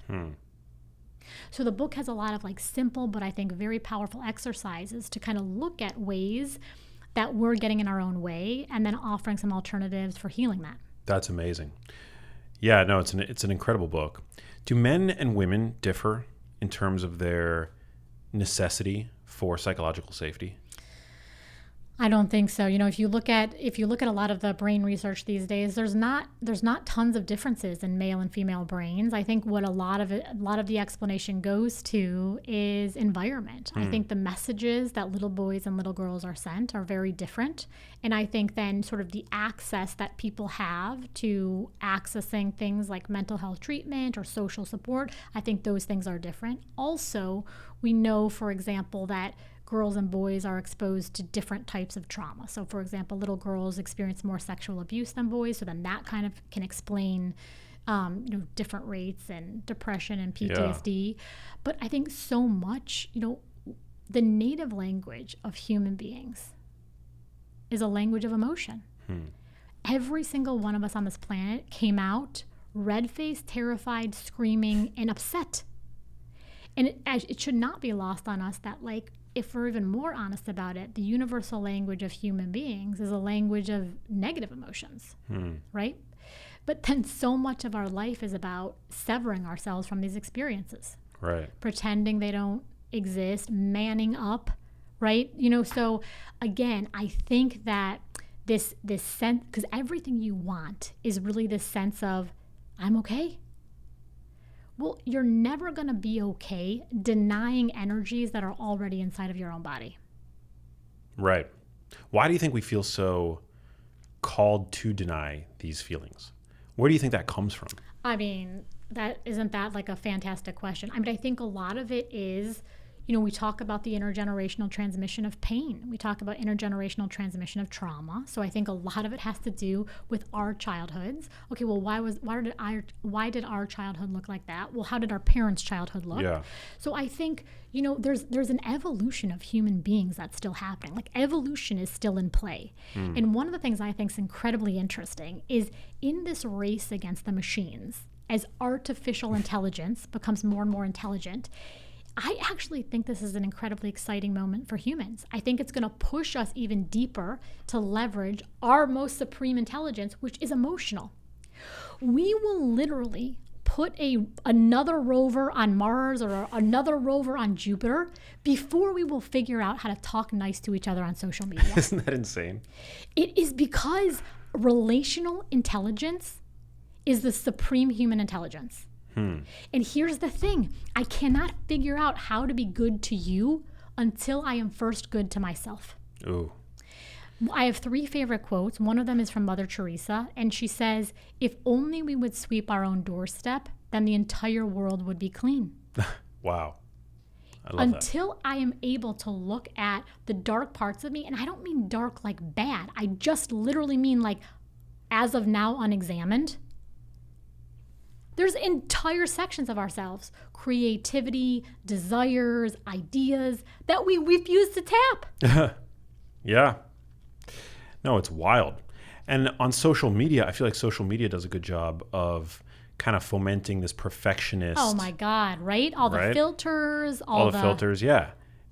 So the book has a lot of like simple but I think very powerful exercises to kind of look at ways that we're getting in our own way and then offering some alternatives for healing that. That's amazing. Yeah, no, it's an incredible book. Do men and women differ in terms of their necessity for psychological safety? I don't think so. You know, if you look at a lot of the brain research these days, there's not tons of differences in male and female brains. I think what a lot of the explanation goes to is environment. I think the messages that little boys and little girls are sent are very different. And I think then sort of the access that people have to accessing things like mental health treatment or social support, I think those things are different. Also, we know, for example, that girls and boys are exposed to different types of trauma. So, for example, little girls experience more sexual abuse than boys, so then that kind of can explain different rates and depression and PTSD. Yeah. But I think so much, the native language of human beings is a language of emotion. Every single one of us on this planet came out red-faced, terrified, screaming, and upset. And it should not be lost on us that, like, if we're even more honest about it, the universal language of human beings is a language of negative emotions, right? But then so much of our life is about severing ourselves from these experiences. Right. Pretending they don't exist, manning up, right? So again, I think that this sense, because everything you want is really this sense of, I'm okay. Well, you're never going to be okay denying energies that are already inside of your own body. Right. Why do you think we feel so called to deny these feelings? Where do you think that comes from? I mean, isn't that like a fantastic question? I mean, I think a lot of it is, we talk about the intergenerational transmission of pain. We talk about intergenerational transmission of trauma. So I think a lot of it has to do with our childhoods. Okay, well, why did our childhood look like that? Well, how did our parents' childhood look? Yeah. So I think, there's an evolution of human beings that's still happening. Like, evolution is still in play. And one of the things I think is incredibly interesting is in this race against the machines, as artificial intelligence becomes more and more intelligent, I actually think this is an incredibly exciting moment for humans. I think it's going to push us even deeper to leverage our most supreme intelligence, which is emotional. We will literally put another rover on Mars or another rover on Jupiter before we will figure out how to talk nice to each other on social media. Isn't that insane? It is because relational intelligence is the supreme human intelligence. And here's the thing. I cannot figure out how to be good to you until I am first good to myself. Ooh. I have 3 favorite quotes. One of them is from Mother Teresa, and she says, if only we would sweep our own doorstep, then the entire world would be clean. Wow. I love Until I am able to look at the dark parts of me, and I don't mean dark like bad. I just literally mean like, as of now, unexamined. There's entire sections of ourselves, creativity, desires, ideas, that we refuse to tap. Yeah. No, it's wild. And on social media, I feel like social media does a good job of kind of fomenting this perfectionist. Oh my God, right? All the filters, all the filters, yeah.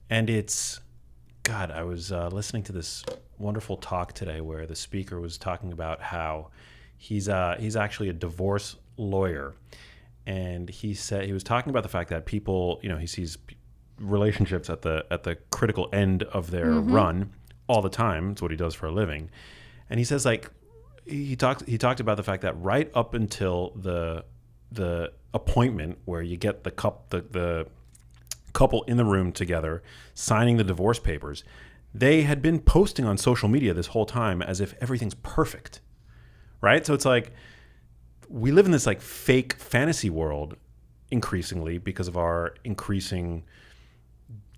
And it's, God, I was listening to this wonderful talk today where the speaker was talking about how he's actually a divorce lawyer. And he said, he was talking about the fact that people, he sees relationships at the critical end of their run all the time. It's what he does for a living. And he says, like, he talked about the fact that right up until the appointment where you get the couple in the room together signing the divorce papers, they had been posting on social media this whole time as if everything's perfect, right? So it's like we live in this like fake fantasy world increasingly because of our increasing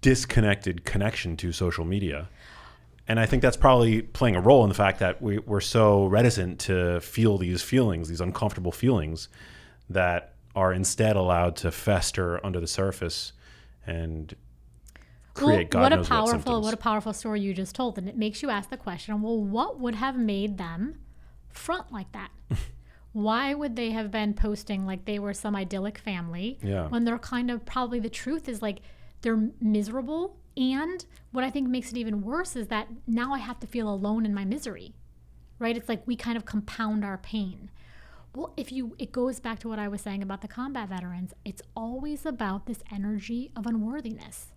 disconnected connection to social media. And I think that's probably playing a role in the fact that we're so reticent to feel these feelings, these uncomfortable feelings that are instead allowed to fester under the surface and create God knows what symptoms. What a powerful story you just told. And it makes you ask the question, well, what would have made them front like that? Why would they have been posting like they were some idyllic family when they're kind of probably the truth is like they're miserable? And what I think makes it even worse is that now I have to feel alone in my misery, right? It's like we kind of compound our pain. Well, it goes back to what I was saying about the combat veterans. It's always about this energy of unworthiness.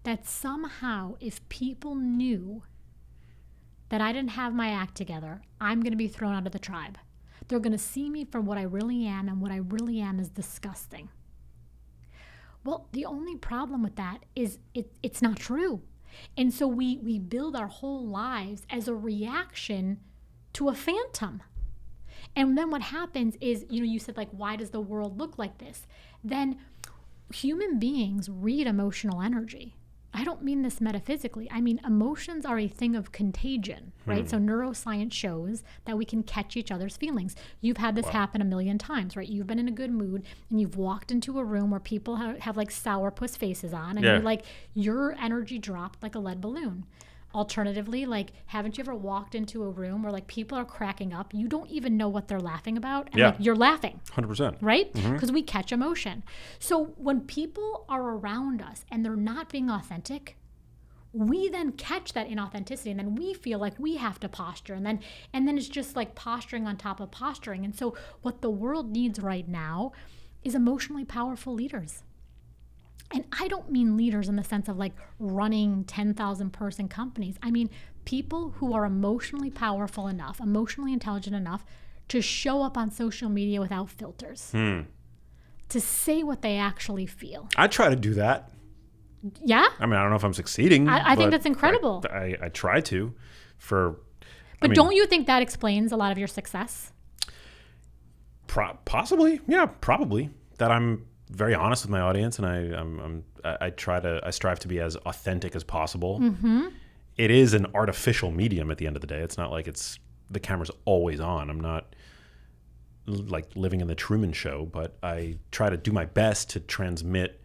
That somehow if people knew that I didn't have my act together, I'm going to be thrown out of the tribe. They're going to see me for what I really am, and what I really am is disgusting. Well, the only problem with that is it's not true. And so we build our whole lives as a reaction to a phantom. And then what happens is, you said like, why does the world look like this? Then human beings read emotional energy. I don't mean this metaphysically. I mean, emotions are a thing of contagion, right? So neuroscience shows that we can catch each other's feelings. You've had this happen a million times, right? You've been in a good mood and you've walked into a room where people have like sourpuss faces on and you're like, your energy dropped like a lead balloon. Alternatively, like, haven't you ever walked into a room where like people are cracking up? You don't even know what they're laughing about. And like you're laughing. 100%. Right? Because we catch emotion. So when people are around us and they're not being authentic, we then catch that inauthenticity and then we feel like we have to posture. And then it's just like posturing on top of posturing. And so what the world needs right now is emotionally powerful leaders. And I don't mean leaders in the sense of like running 10,000 person companies. I mean people who are emotionally powerful enough, emotionally intelligent enough to show up on social media without filters, to say what they actually feel. I try to do that. Yeah? I mean, I don't know if I'm succeeding. I think that's incredible. I try to. But don't you think that explains a lot of your success? Possibly. Yeah, probably. That I'm very honest with my audience, and I strive to be as authentic as possible. It is an artificial medium at the end of the day. It's not like the camera's always on. I'm not like living in the Truman Show, but I try to do my best to transmit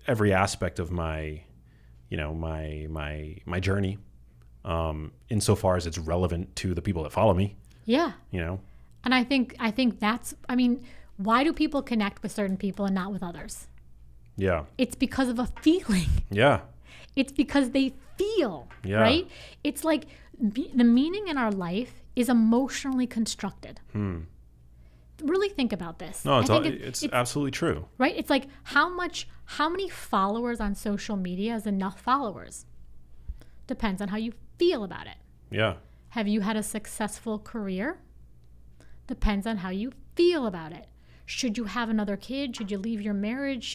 every aspect of my journey, insofar as it's relevant to the people that follow me. Yeah. And I think that's, why do people connect with certain people and not with others? Yeah. It's because of a feeling. Yeah. It's because they feel, right? It's like the meaning in our life is emotionally constructed. Really think about this. No, it's absolutely true. Right? It's like how many followers on social media is enough followers? Depends on how you feel about it. Yeah. Have you had a successful career? Depends on how you feel about it. Should you have another kid? Should you leave your marriage?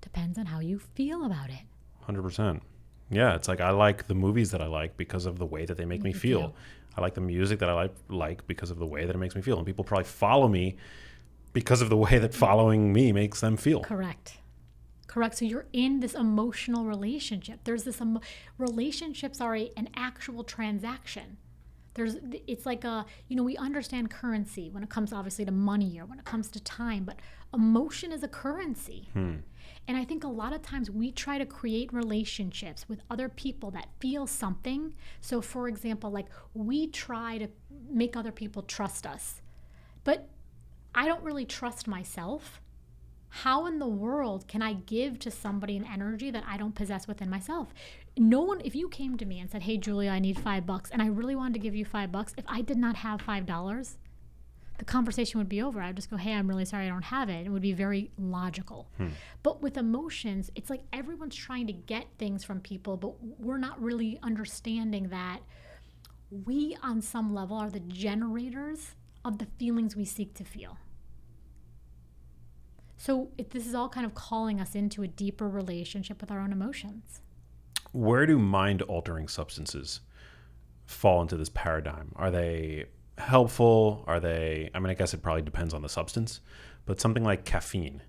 Depends on how you feel about it. 100%. Yeah, it's like I like the movies that I like because of the way that they make me feel. I like the music that I like because of the way that it makes me feel. And people probably follow me because of the way that following me makes them feel. Correct. So you're in this emotional relationship. There's this relationships are an actual transaction. It's like we understand currency when it comes obviously to money or when it comes to time, but emotion is a currency. And I think a lot of times we try to create relationships with other people that feel something. So for example, like we try to make other people trust us. But I don't really trust myself, how in the world can I give to somebody an energy that I don't possess within myself? No one, if you came to me and said, hey, Julia, I need $5, and I really wanted to give you $5, if I did not have $5, the conversation would be over. I'd just go, hey, I'm really sorry I don't have it. It would be very logical. But with emotions, it's like everyone's trying to get things from people, but we're not really understanding that we, on some level, are the generators of the feelings we seek to feel. So this is all kind of calling us into a deeper relationship with our own emotions. Where do mind-altering substances fall into this paradigm? Are they helpful? Are they, I mean, I guess it probably depends on the substance, but something like caffeine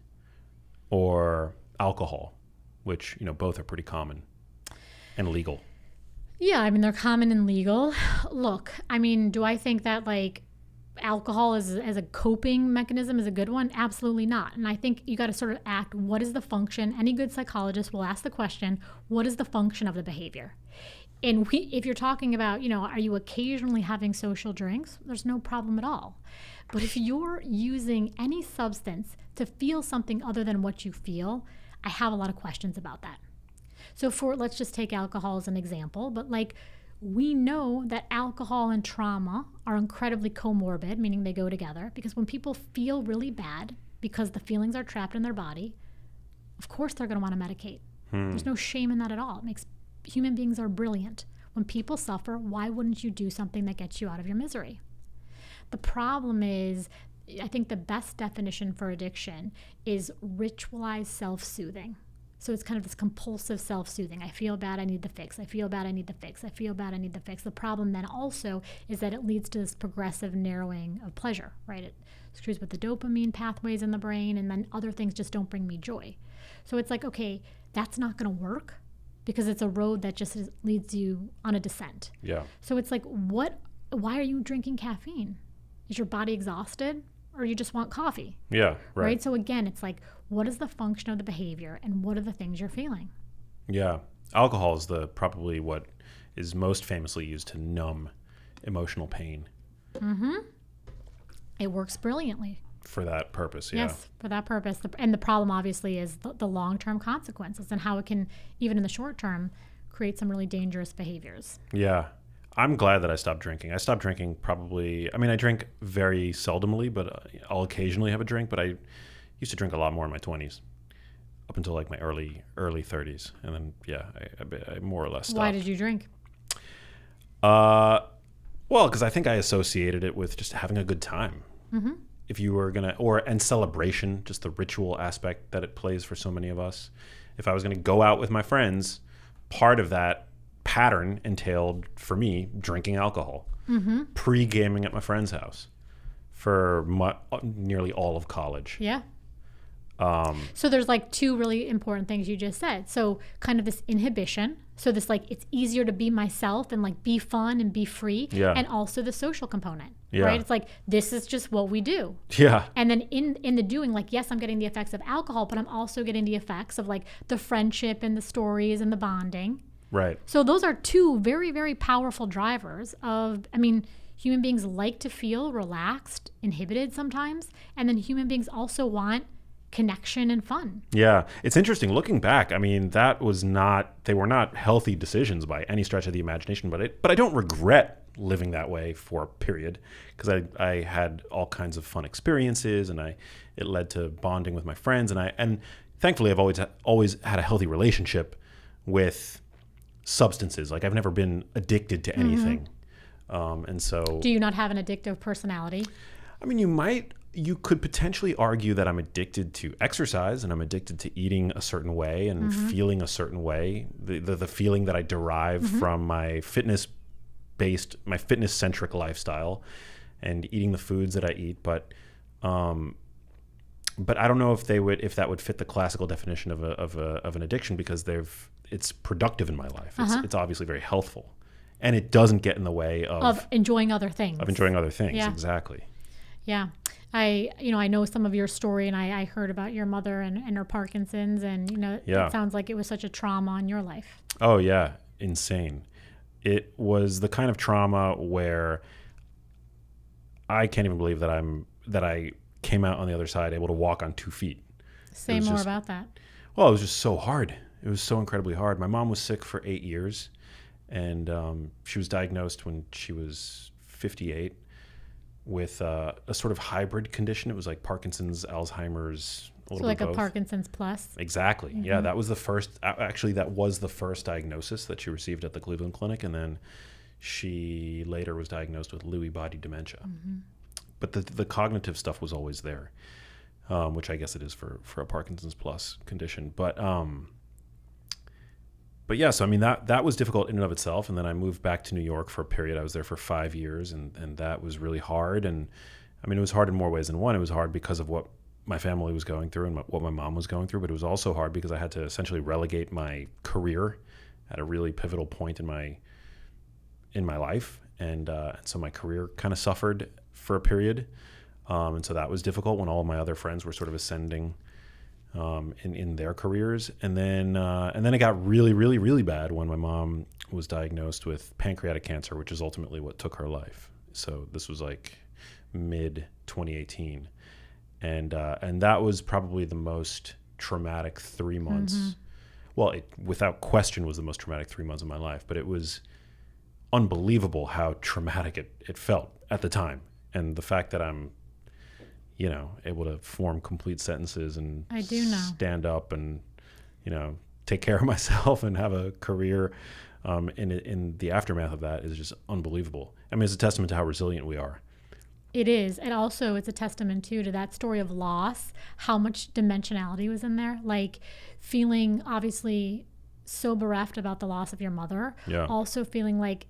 or alcohol, which, both are pretty common and legal. Yeah, I mean, they're common and legal. Look, I mean, do I think that alcohol as a coping mechanism is a good one? Absolutely not. And I think you got to sort of act, what is the function? Any good psychologist will ask the question, what is the function of the behavior? And if you're talking about, are you occasionally having social drinks? There's no problem at all. But if you're using any substance to feel something other than what you feel, I have a lot of questions about that. So let's just take alcohol as an example, but we know that alcohol and trauma are incredibly comorbid, meaning they go together, because when people feel really bad because the feelings are trapped in their body, of course they're going to want to medicate. There's no shame in that at all. Human beings are brilliant. When people suffer, why wouldn't you do something that gets you out of your misery? The problem is, I think the best definition for addiction is ritualized self-soothing. So it's kind of this compulsive self-soothing. I feel bad, I need the fix. I feel bad, I need the fix. I feel bad, I need the fix. The problem then also is that it leads to this progressive narrowing of pleasure, right? It screws with the dopamine pathways in the brain, and then other things just don't bring me joy. So it's like, okay, that's not going to work because it's a road that just leads you on a descent. Yeah. So it's like, why are you drinking caffeine? Is your body exhausted? Or you just want coffee? Yeah, right. So again, it's like, what is the function of the behavior and what are the things you're feeling? Yeah. Alcohol is probably what is most famously used to numb emotional pain. It works brilliantly. For that purpose, yeah. Yes, for that purpose. And the problem obviously is the long-term consequences and how it can, even in the short term, create some really dangerous behaviors. Yeah. I'm glad that I stopped drinking. I stopped drinking I drink very seldomly, but I'll occasionally have a drink, but I used to drink a lot more in my 20s up until my early 30s. And then, I more or less stopped. Why did you drink? Well, because I think I associated it with just having a good time. If you were going to, and celebration, just the ritual aspect that it plays for so many of us. If I was going to go out with my friends, part of that pattern entailed, for me, drinking alcohol, pre-gaming at my friend's house for nearly all of college. Yeah. So there's two really important things you just said. So kind of this inhibition. So this it's easier to be myself and be fun and be free. Yeah. And also the social component. Yeah. Right? It's this is just what we do. Yeah. And then in the doing, yes, I'm getting the effects of alcohol, but I'm also getting the effects of the friendship and the stories and the bonding. Right. So those are two very, very powerful drivers of, human beings like to feel relaxed, inhibited sometimes, and then human beings also want connection and fun. Yeah. It's interesting looking back. They were not healthy decisions by any stretch of the imagination, but I don't regret living that way for a period because I had all kinds of fun experiences and it led to bonding with my friends and thankfully I've always had a healthy relationship with substances. I've never been addicted to anything. And so do you not have an addictive personality? You could potentially argue that I'm addicted to exercise and I'm addicted to eating a certain way and feeling a certain way. The feeling that I derive from my fitness-centric lifestyle and eating the foods that I eat. But I don't know if that would fit the classical definition of an addiction because it's productive in my life. It's obviously very healthful. And it doesn't get in the way of enjoying other things. Yeah. Exactly. Yeah. I know some of your story and I heard about your mother and her Parkinson's and, it sounds like it was such a trauma in your life. Oh yeah. Insane. It was the kind of trauma where I can't even believe that I came out on the other side able to walk on 2 feet. Say more about that. Well, it was just so hard. It was so incredibly hard. My mom was sick for 8 years, and she was diagnosed when she was 58 with a sort of hybrid condition. It was like Parkinson's, Alzheimer's, a little bit like both. A Parkinson's plus. Exactly. Mm-hmm. Yeah, that was the first. Actually, that was the first diagnosis that she received at the Cleveland Clinic, and then she later was diagnosed with Lewy body dementia. Mm-hmm. But the cognitive stuff was always there, which I guess it is for a Parkinson's plus condition. But yeah, so I mean that was difficult in and of itself. And then I moved back to New York for a period. I was there for 5 years, and that was really hard. And I mean, it was hard in more ways than one. It was hard because of what my family was going through and what my mom was going through. But it was also hard because I had to essentially relegate my career at a really pivotal point in my life. And so my career kind of suffered for a period. And so that was difficult when all of my other friends were sort of ascending in their careers. And then it got really, really, really bad when my mom was diagnosed with pancreatic cancer, which is ultimately what took her life. So this was like mid 2018. And that was probably the most traumatic 3 months. Mm-hmm. Well, it without question was the most traumatic 3 months of my life, but it was unbelievable how traumatic it felt at the time. And the fact that I'm, able to form complete sentences and stand up and, take care of myself and have a career in the aftermath of that is just unbelievable. I mean, it's a testament to how resilient we are. It is. And also it's a testament too to that story of loss, how much dimensionality was in there. Like feeling obviously so bereft about the loss of your mother. Yeah. Also feeling like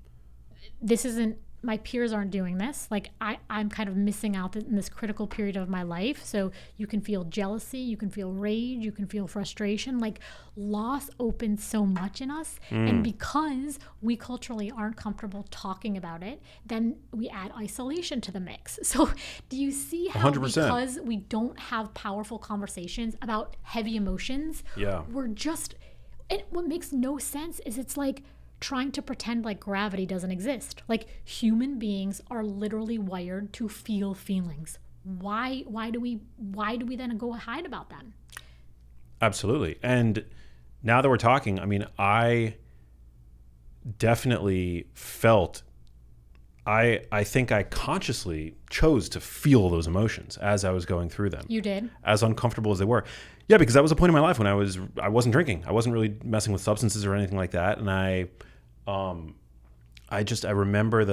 my peers aren't doing this. Like I'm kind of missing out in this critical period of my life. So you can feel jealousy, you can feel rage, you can feel frustration. Like loss opens so much in us. And because we culturally aren't comfortable talking about it, then we add isolation to the mix. So do you see how 100%. Because we don't have powerful conversations about heavy emotions, we're just, and what makes no sense is it's like trying to pretend like gravity doesn't exist. Like human beings are literally wired to feel feelings. Why do we then go hide about them? Absolutely. And now that we're talking, I mean, I definitely felt, I think I consciously chose to feel those emotions as I was going through them. You did? As uncomfortable as they were. Yeah, because that was a point in my life when I wasn't drinking. I wasn't really messing with substances or anything like that. And I remember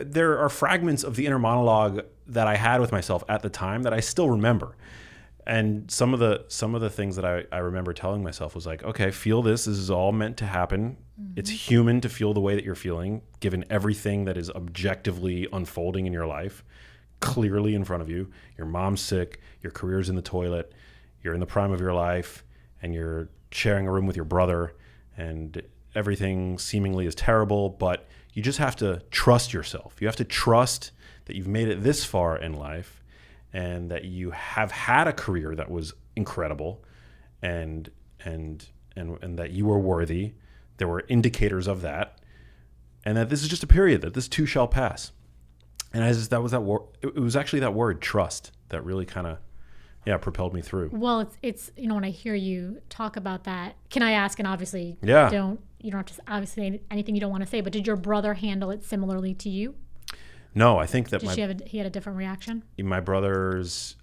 there are fragments of the inner monologue that I had with myself at the time that I still remember. And some of the things that I remember telling myself was like, okay, feel this. This is all meant to happen. Mm-hmm. It's human to feel the way that you're feeling, given everything that is objectively unfolding in your life, clearly in front of you. Your mom's sick, your career's in the toilet, you're in the prime of your life, and you're sharing a room with your brother, and everything seemingly is terrible, but you just have to trust yourself. You have to trust that you've made it this far in life and that you have had a career that was incredible and that you were worthy. There were indicators of that, and that this is just a period, that this too shall pass. And it was actually that word, trust, that really kind of propelled me through. Well, it's when I hear you talk about that, can I ask, and obviously you don't have to obviously say anything you don't want to say, but did your brother handle it similarly to you? No, I think that he had a different reaction? My brothers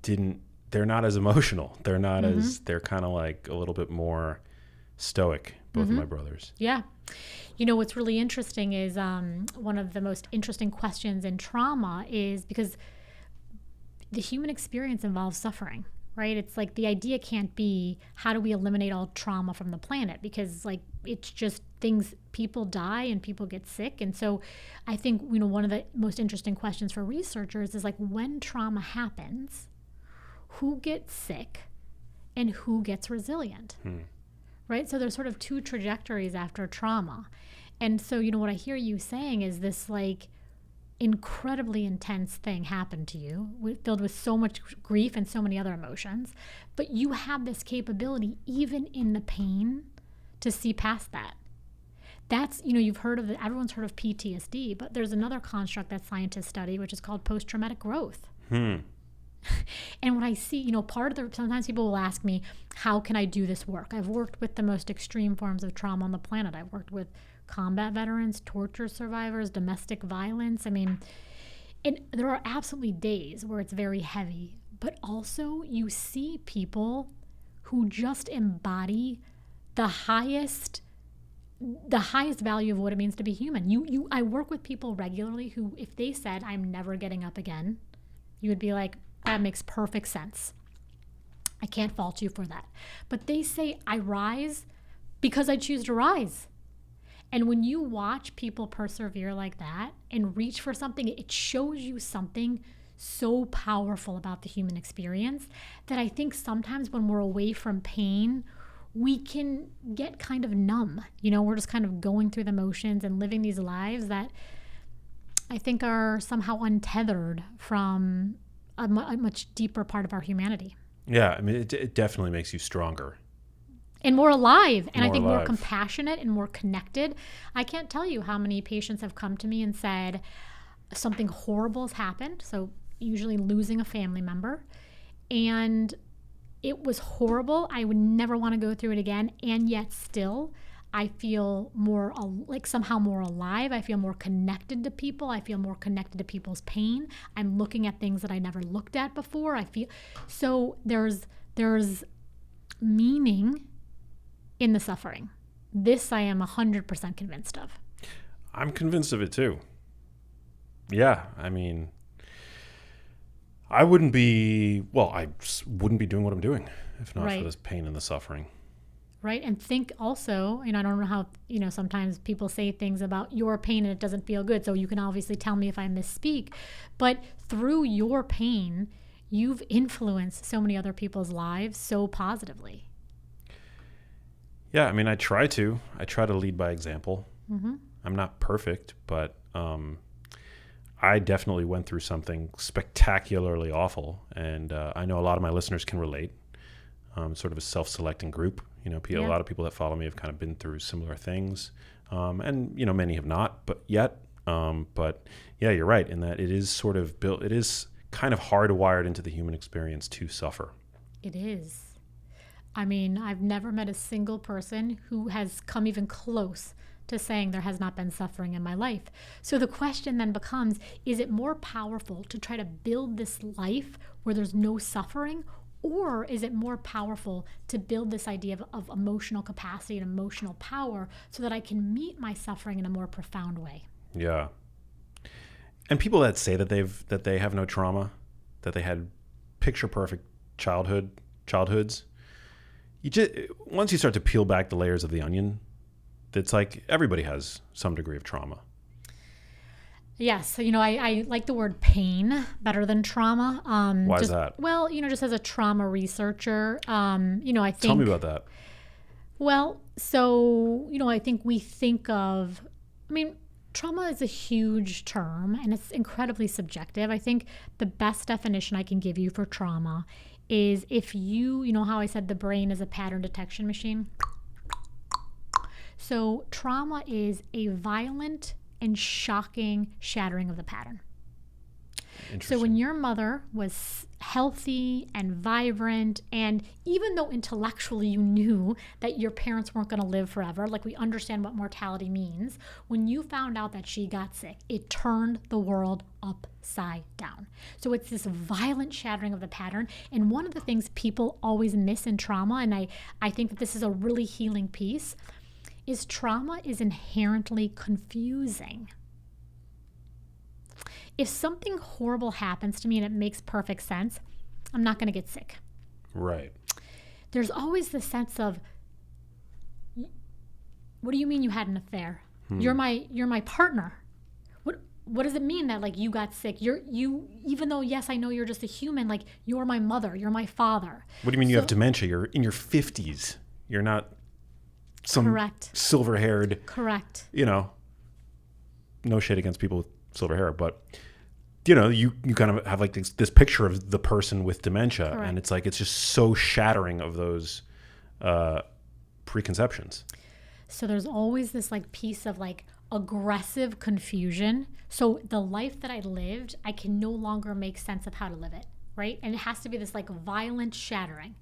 didn't, they're not as emotional. They're not as, they're kind of like a little bit more stoic, both of my brothers. Yeah. What's really interesting is one of the most interesting questions in trauma is because the human experience involves suffering, right? It's like the idea can't be how do we eliminate all trauma from the planet, because like it's just things, people die and people get sick. And so I think one of the most interesting questions for researchers is like, when trauma happens, who gets sick and who gets resilient? Right? So there's sort of two trajectories after trauma. And so what I hear you saying is this like incredibly intense thing happened to you, filled with so much grief and so many other emotions, but you have this capability, even in the pain, to see past that. That's, you've heard of everyone's heard of PTSD, but there's another construct that scientists study, which is called post-traumatic growth. Hmm. And when I see, sometimes people will ask me, how can I do this work? I've worked with the most extreme forms of trauma on the planet. I've worked with combat veterans, torture survivors, domestic violence. I mean, and there are absolutely days where it's very heavy, but also you see people who just embody the highest value of what it means to be human. I work with people regularly who, if they said, I'm never getting up again, you would be like, that makes perfect sense. I can't fault you for that. But they say, I rise because I choose to rise. And when you watch people persevere like that and reach for something, it shows you something so powerful about the human experience that I think sometimes when we're away from pain, we can get kind of numb. We're just kind of going through the motions and living these lives that I think are somehow untethered from a much deeper part of our humanity. Yeah, I mean, it definitely makes you stronger. And more alive. And I think more compassionate and more connected. I can't tell you how many patients have come to me and said something horrible has happened. So usually losing a family member. And it was horrible. I would never want to go through it again. And yet still, I feel more somehow more alive. I feel more connected to people. I feel more connected to people's pain. I'm looking at things that I never looked at before. I feel so there's meaning in the suffering. This I am 100% convinced of. I'm convinced of it too. Yeah, I mean, I wouldn't be doing what I'm doing if not for this pain and the suffering. Right. And think also, I don't know how, sometimes people say things about your pain and it doesn't feel good. So you can obviously tell me if I misspeak. But through your pain, you've influenced so many other people's lives so positively. Yeah. I mean, I try to lead by example. Mm-hmm. I'm not perfect, but I definitely went through something spectacularly awful. And I know a lot of my listeners can relate. Sort of a self-selecting group. A lot of people that follow me have kind of been through similar things. And many have not, but yet. But yeah, you're right in that it is sort of built, it is kind of hardwired into the human experience to suffer. It is. I mean, I've never met a single person who has come even close to saying there has not been suffering in my life. So the question then becomes, is it more powerful to try to build this life where there's no suffering? Or is it more powerful to build this idea of emotional capacity and emotional power so that I can meet my suffering in a more profound way? Yeah. And people that say that they have no trauma, that they had picture perfect childhoods, once you start to peel back the layers of the onion, it's like everybody has some degree of trauma. Yes. I like the word pain better than trauma. Why is that? Well, just as a trauma researcher, I think... Tell me about that. Well, so, I think we think of... trauma is a huge term, and it's incredibly subjective. I think the best definition I can give you for trauma is if you know how I said the brain is a pattern detection machine? So trauma is a violent and shocking shattering of the pattern. So when your mother was healthy and vibrant, and even though intellectually you knew that your parents weren't going to live forever, like we understand what mortality means, when you found out that she got sick, it turned the world upside down. So it's this violent shattering of the pattern. And one of the things people always miss in trauma, and I think that this is a really healing piece, is trauma is inherently confusing. If something horrible happens to me and it makes perfect sense, I'm not going to get sick. Right. There's always the sense of, what do you mean you had an affair? You're my partner. What does it mean that like you got sick? You even though yes, I know you're just a human, like you're my mother, you're my father. What do you mean you have dementia? You're in your 50s. You're not some correct. Silver-haired. Correct. No shade against people with silver hair, but you kind of have like this picture of the person with dementia. Correct. And it's like it's just so shattering of those preconceptions. So there's always this like piece of like, aggressive confusion. So the life that I lived, I can no longer make sense of how to live it, right? And it has to be this like violent shattering.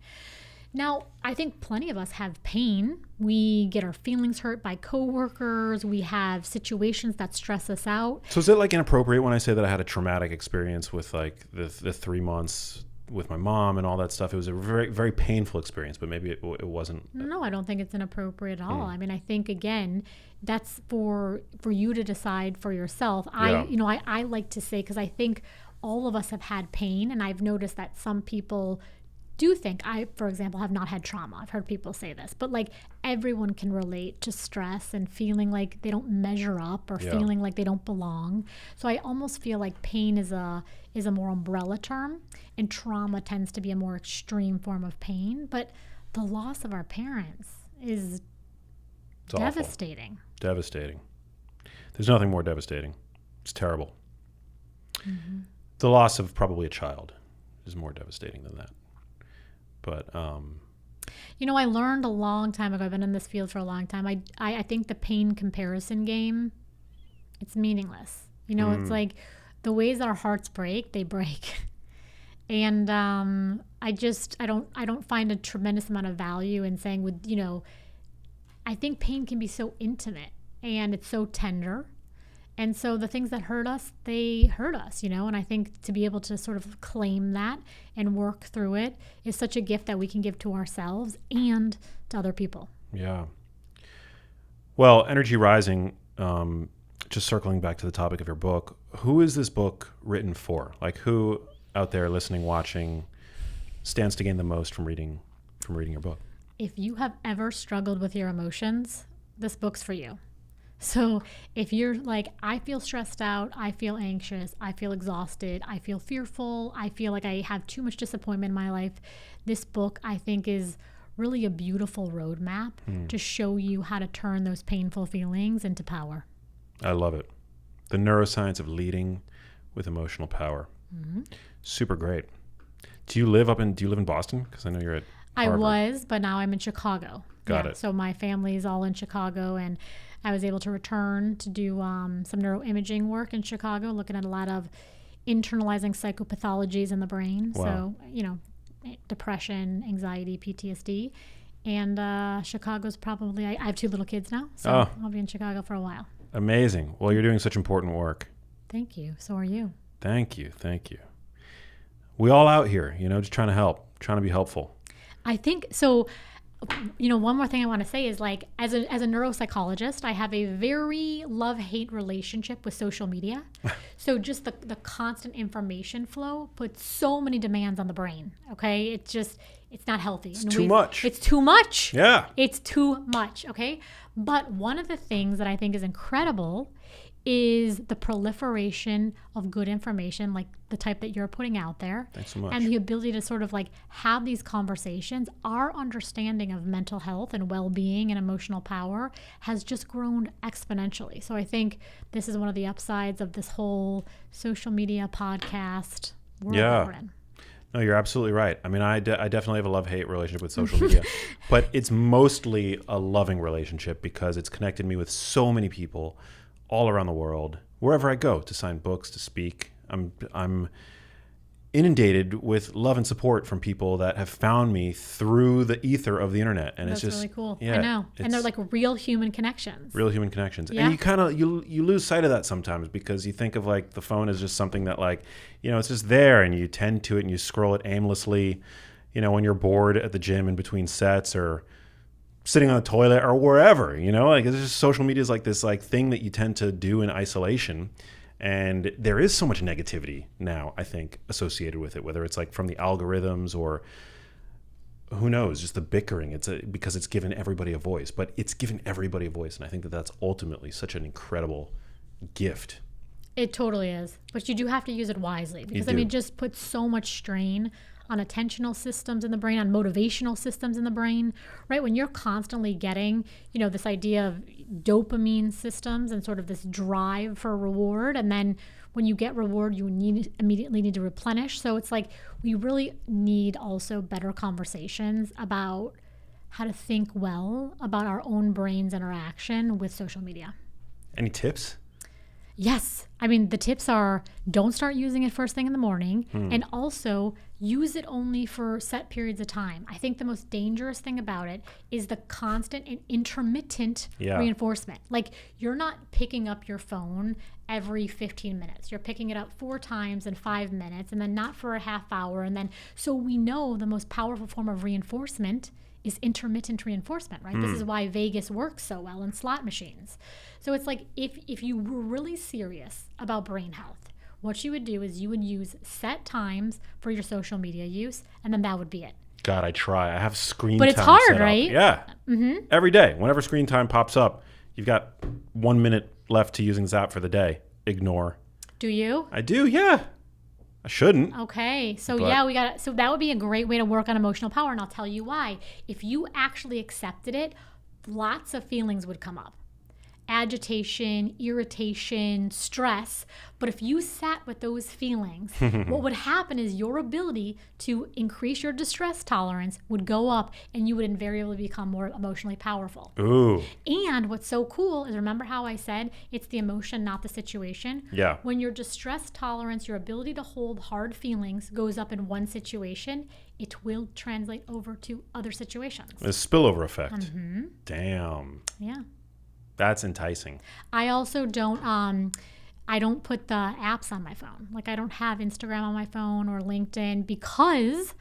Now, I think plenty of us have pain. We get our feelings hurt by coworkers. We have situations that stress us out. So is it like inappropriate when I say that I had a traumatic experience with like the 3 months with my mom and all that stuff? It was a very, very painful experience, but maybe it wasn't. No, I don't think it's inappropriate at all. I mean, I think, again, that's for you to decide for yourself. I like to say, because I think all of us have had pain, and I've noticed that some people do think, I, for example, have not had trauma. I've heard people say this, but like everyone can relate to stress and feeling like they don't measure up or feeling like they don't belong. So I almost feel like pain is a more umbrella term, and trauma tends to be a more extreme form of pain. But the loss of our parents is devastating. Awful. Devastating. There's nothing more devastating. It's terrible. Mm-hmm. The loss of probably a child is more devastating than that. But I learned a long time ago, I've been in this field for a long time, I think the pain comparison game, it's meaningless. It's like the ways that our hearts break, they break. And I don't find a tremendous amount of value in saying I think pain can be so intimate and it's so tender. And so the things that hurt us, they hurt us, and I think to be able to sort of claim that and work through it is such a gift that we can give to ourselves and to other people. Yeah. Well, Energy Rising, just circling back to the topic of your book, who is this book written for? Like, who out there listening, watching, stands to gain the most from reading your book? If you have ever struggled with your emotions, this book's for you. So if you're like, I feel stressed out, I feel anxious, I feel exhausted, I feel fearful, I feel like I have too much disappointment in my life, this book I think is really a beautiful roadmap to show you how to turn those painful feelings into power. I love it. The neuroscience of leading with emotional power. Mm-hmm. Super great. Do you live in Boston? Because I know you're at Harvard. I was, but now I'm in Chicago. Got it. So my family is all in Chicago, and I was able to return to do some neuroimaging work in Chicago, looking at a lot of internalizing psychopathologies in the brain. Wow. So, depression, anxiety, PTSD. And Chicago's probably, I have 2 little kids now, so I'll be in Chicago for a while. Amazing. Well, you're doing such important work. Thank you. So are you. Thank you. We all out here, just trying to help, trying to be helpful. I think so. One more thing I want to say is, like, as a neuropsychologist, I have a very love-hate relationship with social media. So just the constant information flow puts so many demands on the brain. Okay. It's not healthy. It's too much. It's too much. Yeah. It's too much. Okay. But one of the things that I think is incredible is the proliferation of good information, like the type that you're putting out there. Thanks so much. And the ability to sort of like have these conversations. Our understanding of mental health and well-being and emotional power has just grown exponentially. So I think this is one of the upsides of this whole social media podcast world that we're in. No, you're absolutely right. I mean, I definitely have a love-hate relationship with social media, but it's mostly a loving relationship because it's connected me with so many people all around the world, wherever I go to sign books, to speak. I'm inundated with love and support from people that have found me through the ether of the internet, and That's it's just really cool. Yeah, I know, and they're like real human connections. Yeah. And you kind of you lose sight of that sometimes because you think of like the phone as just something that like it's just there, and you tend to it and you scroll it aimlessly, when you're bored at the gym in between sets or sitting on the toilet or wherever, like it's just social media is like this like thing that you tend to do in isolation. And there is so much negativity now, I think, associated with it, whether it's like from the algorithms or who knows, just the bickering. Because it's given everybody a voice, but it's given everybody a voice. And I think that that's ultimately such an incredible gift. It totally is. But you do have to use it wisely because it just puts so much strain on attentional systems in the brain, on motivational systems in the brain, right? When you're constantly getting, this idea of dopamine systems and sort of this drive for reward, and then when you get reward, you immediately need to replenish. So it's like we really need also better conversations about how to think well about our own brain's interaction with social media. Any tips? Yes. I mean, the tips are don't start using it first thing in the morning, and also use it only for set periods of time. I think the most dangerous thing about it is the constant and intermittent reinforcement. Like, you're not picking up your phone every 15 minutes. You're picking it up 4 times in 5 minutes, and then not for a half hour. And then, so we know the most powerful form of reinforcement is intermittent reinforcement, right? This is why Vegas works so well in slot machines. So it's like, if you were really serious about brain health, what you would do is you would use set times for your social media use, and then that would be it. God, I try. I have screen time. But it's hard, set up. right? Yeah. Every day, whenever screen time pops up, you've got 1 minute left to using this app for the day. Ignore. Do you? I do, yeah. I shouldn't. Okay. So so that would be a great way to work on emotional power, and I'll tell you why. If you actually accepted it, lots of feelings would come up. Agitation, irritation, stress. But if you sat with those feelings, what would happen is your ability to increase your distress tolerance would go up, and you would invariably become more emotionally powerful. Ooh. And what's so cool is, remember how I said it's the emotion, not the situation? Yeah. When your distress tolerance, your ability to hold hard feelings goes up in one situation, it will translate over to other situations. A spillover effect. Damn. Yeah. That's enticing. I also don't I don't put the apps on my phone. Like, I don't have Instagram on my phone or LinkedIn, because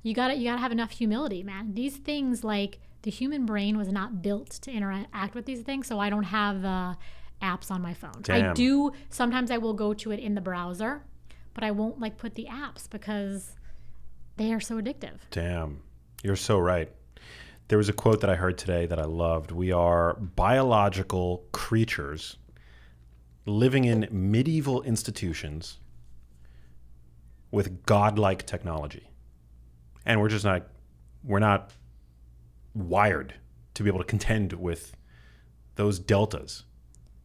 you gotta have enough humility, man. These things, like, the human brain was not built to interact with these things, so I don't have the apps on my phone. Damn. I do, sometimes I will go to it in the browser, but I won't like put the apps because they are so addictive. Damn. You're so right. There was a quote that I heard today that I loved. We are biological creatures living in medieval institutions with godlike technology. And we're not wired to be able to contend with those deltas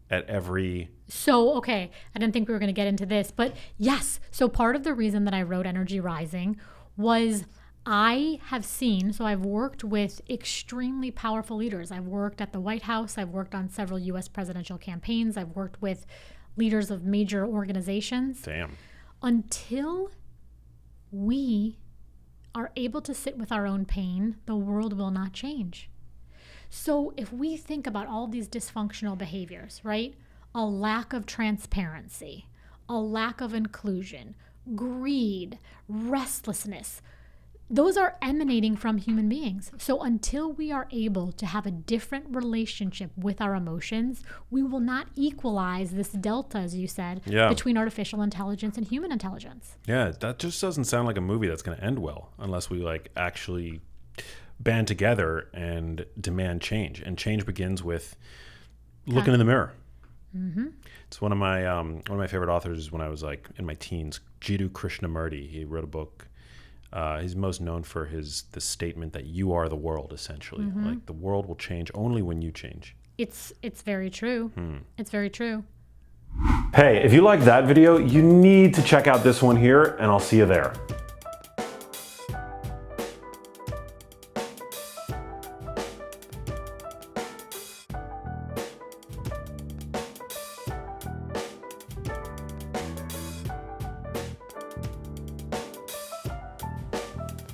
at every... So, okay, I didn't think we were going to get into this, but yes. So part of the reason that I wrote Energy Rising was I have seen, so I've worked with extremely powerful leaders. I've worked at the White House. I've worked on several U.S. presidential campaigns. I've worked with leaders of major organizations. Damn. Until we are able to sit with our own pain, the world will not change. So if we think about all these dysfunctional behaviors, right? A lack of transparency, a lack of inclusion, greed, restlessness, those are emanating from human beings. So until we are able to have a different relationship with our emotions, we will not equalize this delta, as you said, between artificial intelligence and human intelligence. Yeah, that just doesn't sound like a movie that's going to end well unless we actually band together and demand change. And change begins with looking in the mirror. It's one of my favorite authors when I was in my teens, Jiddu Krishnamurti. He wrote a book. He's most known for the statement that you are the world, essentially. Like, the world will change only when you change. It's very true. It's very true. Hey, if you liked that video, you need to check out this one here, and I'll see you there.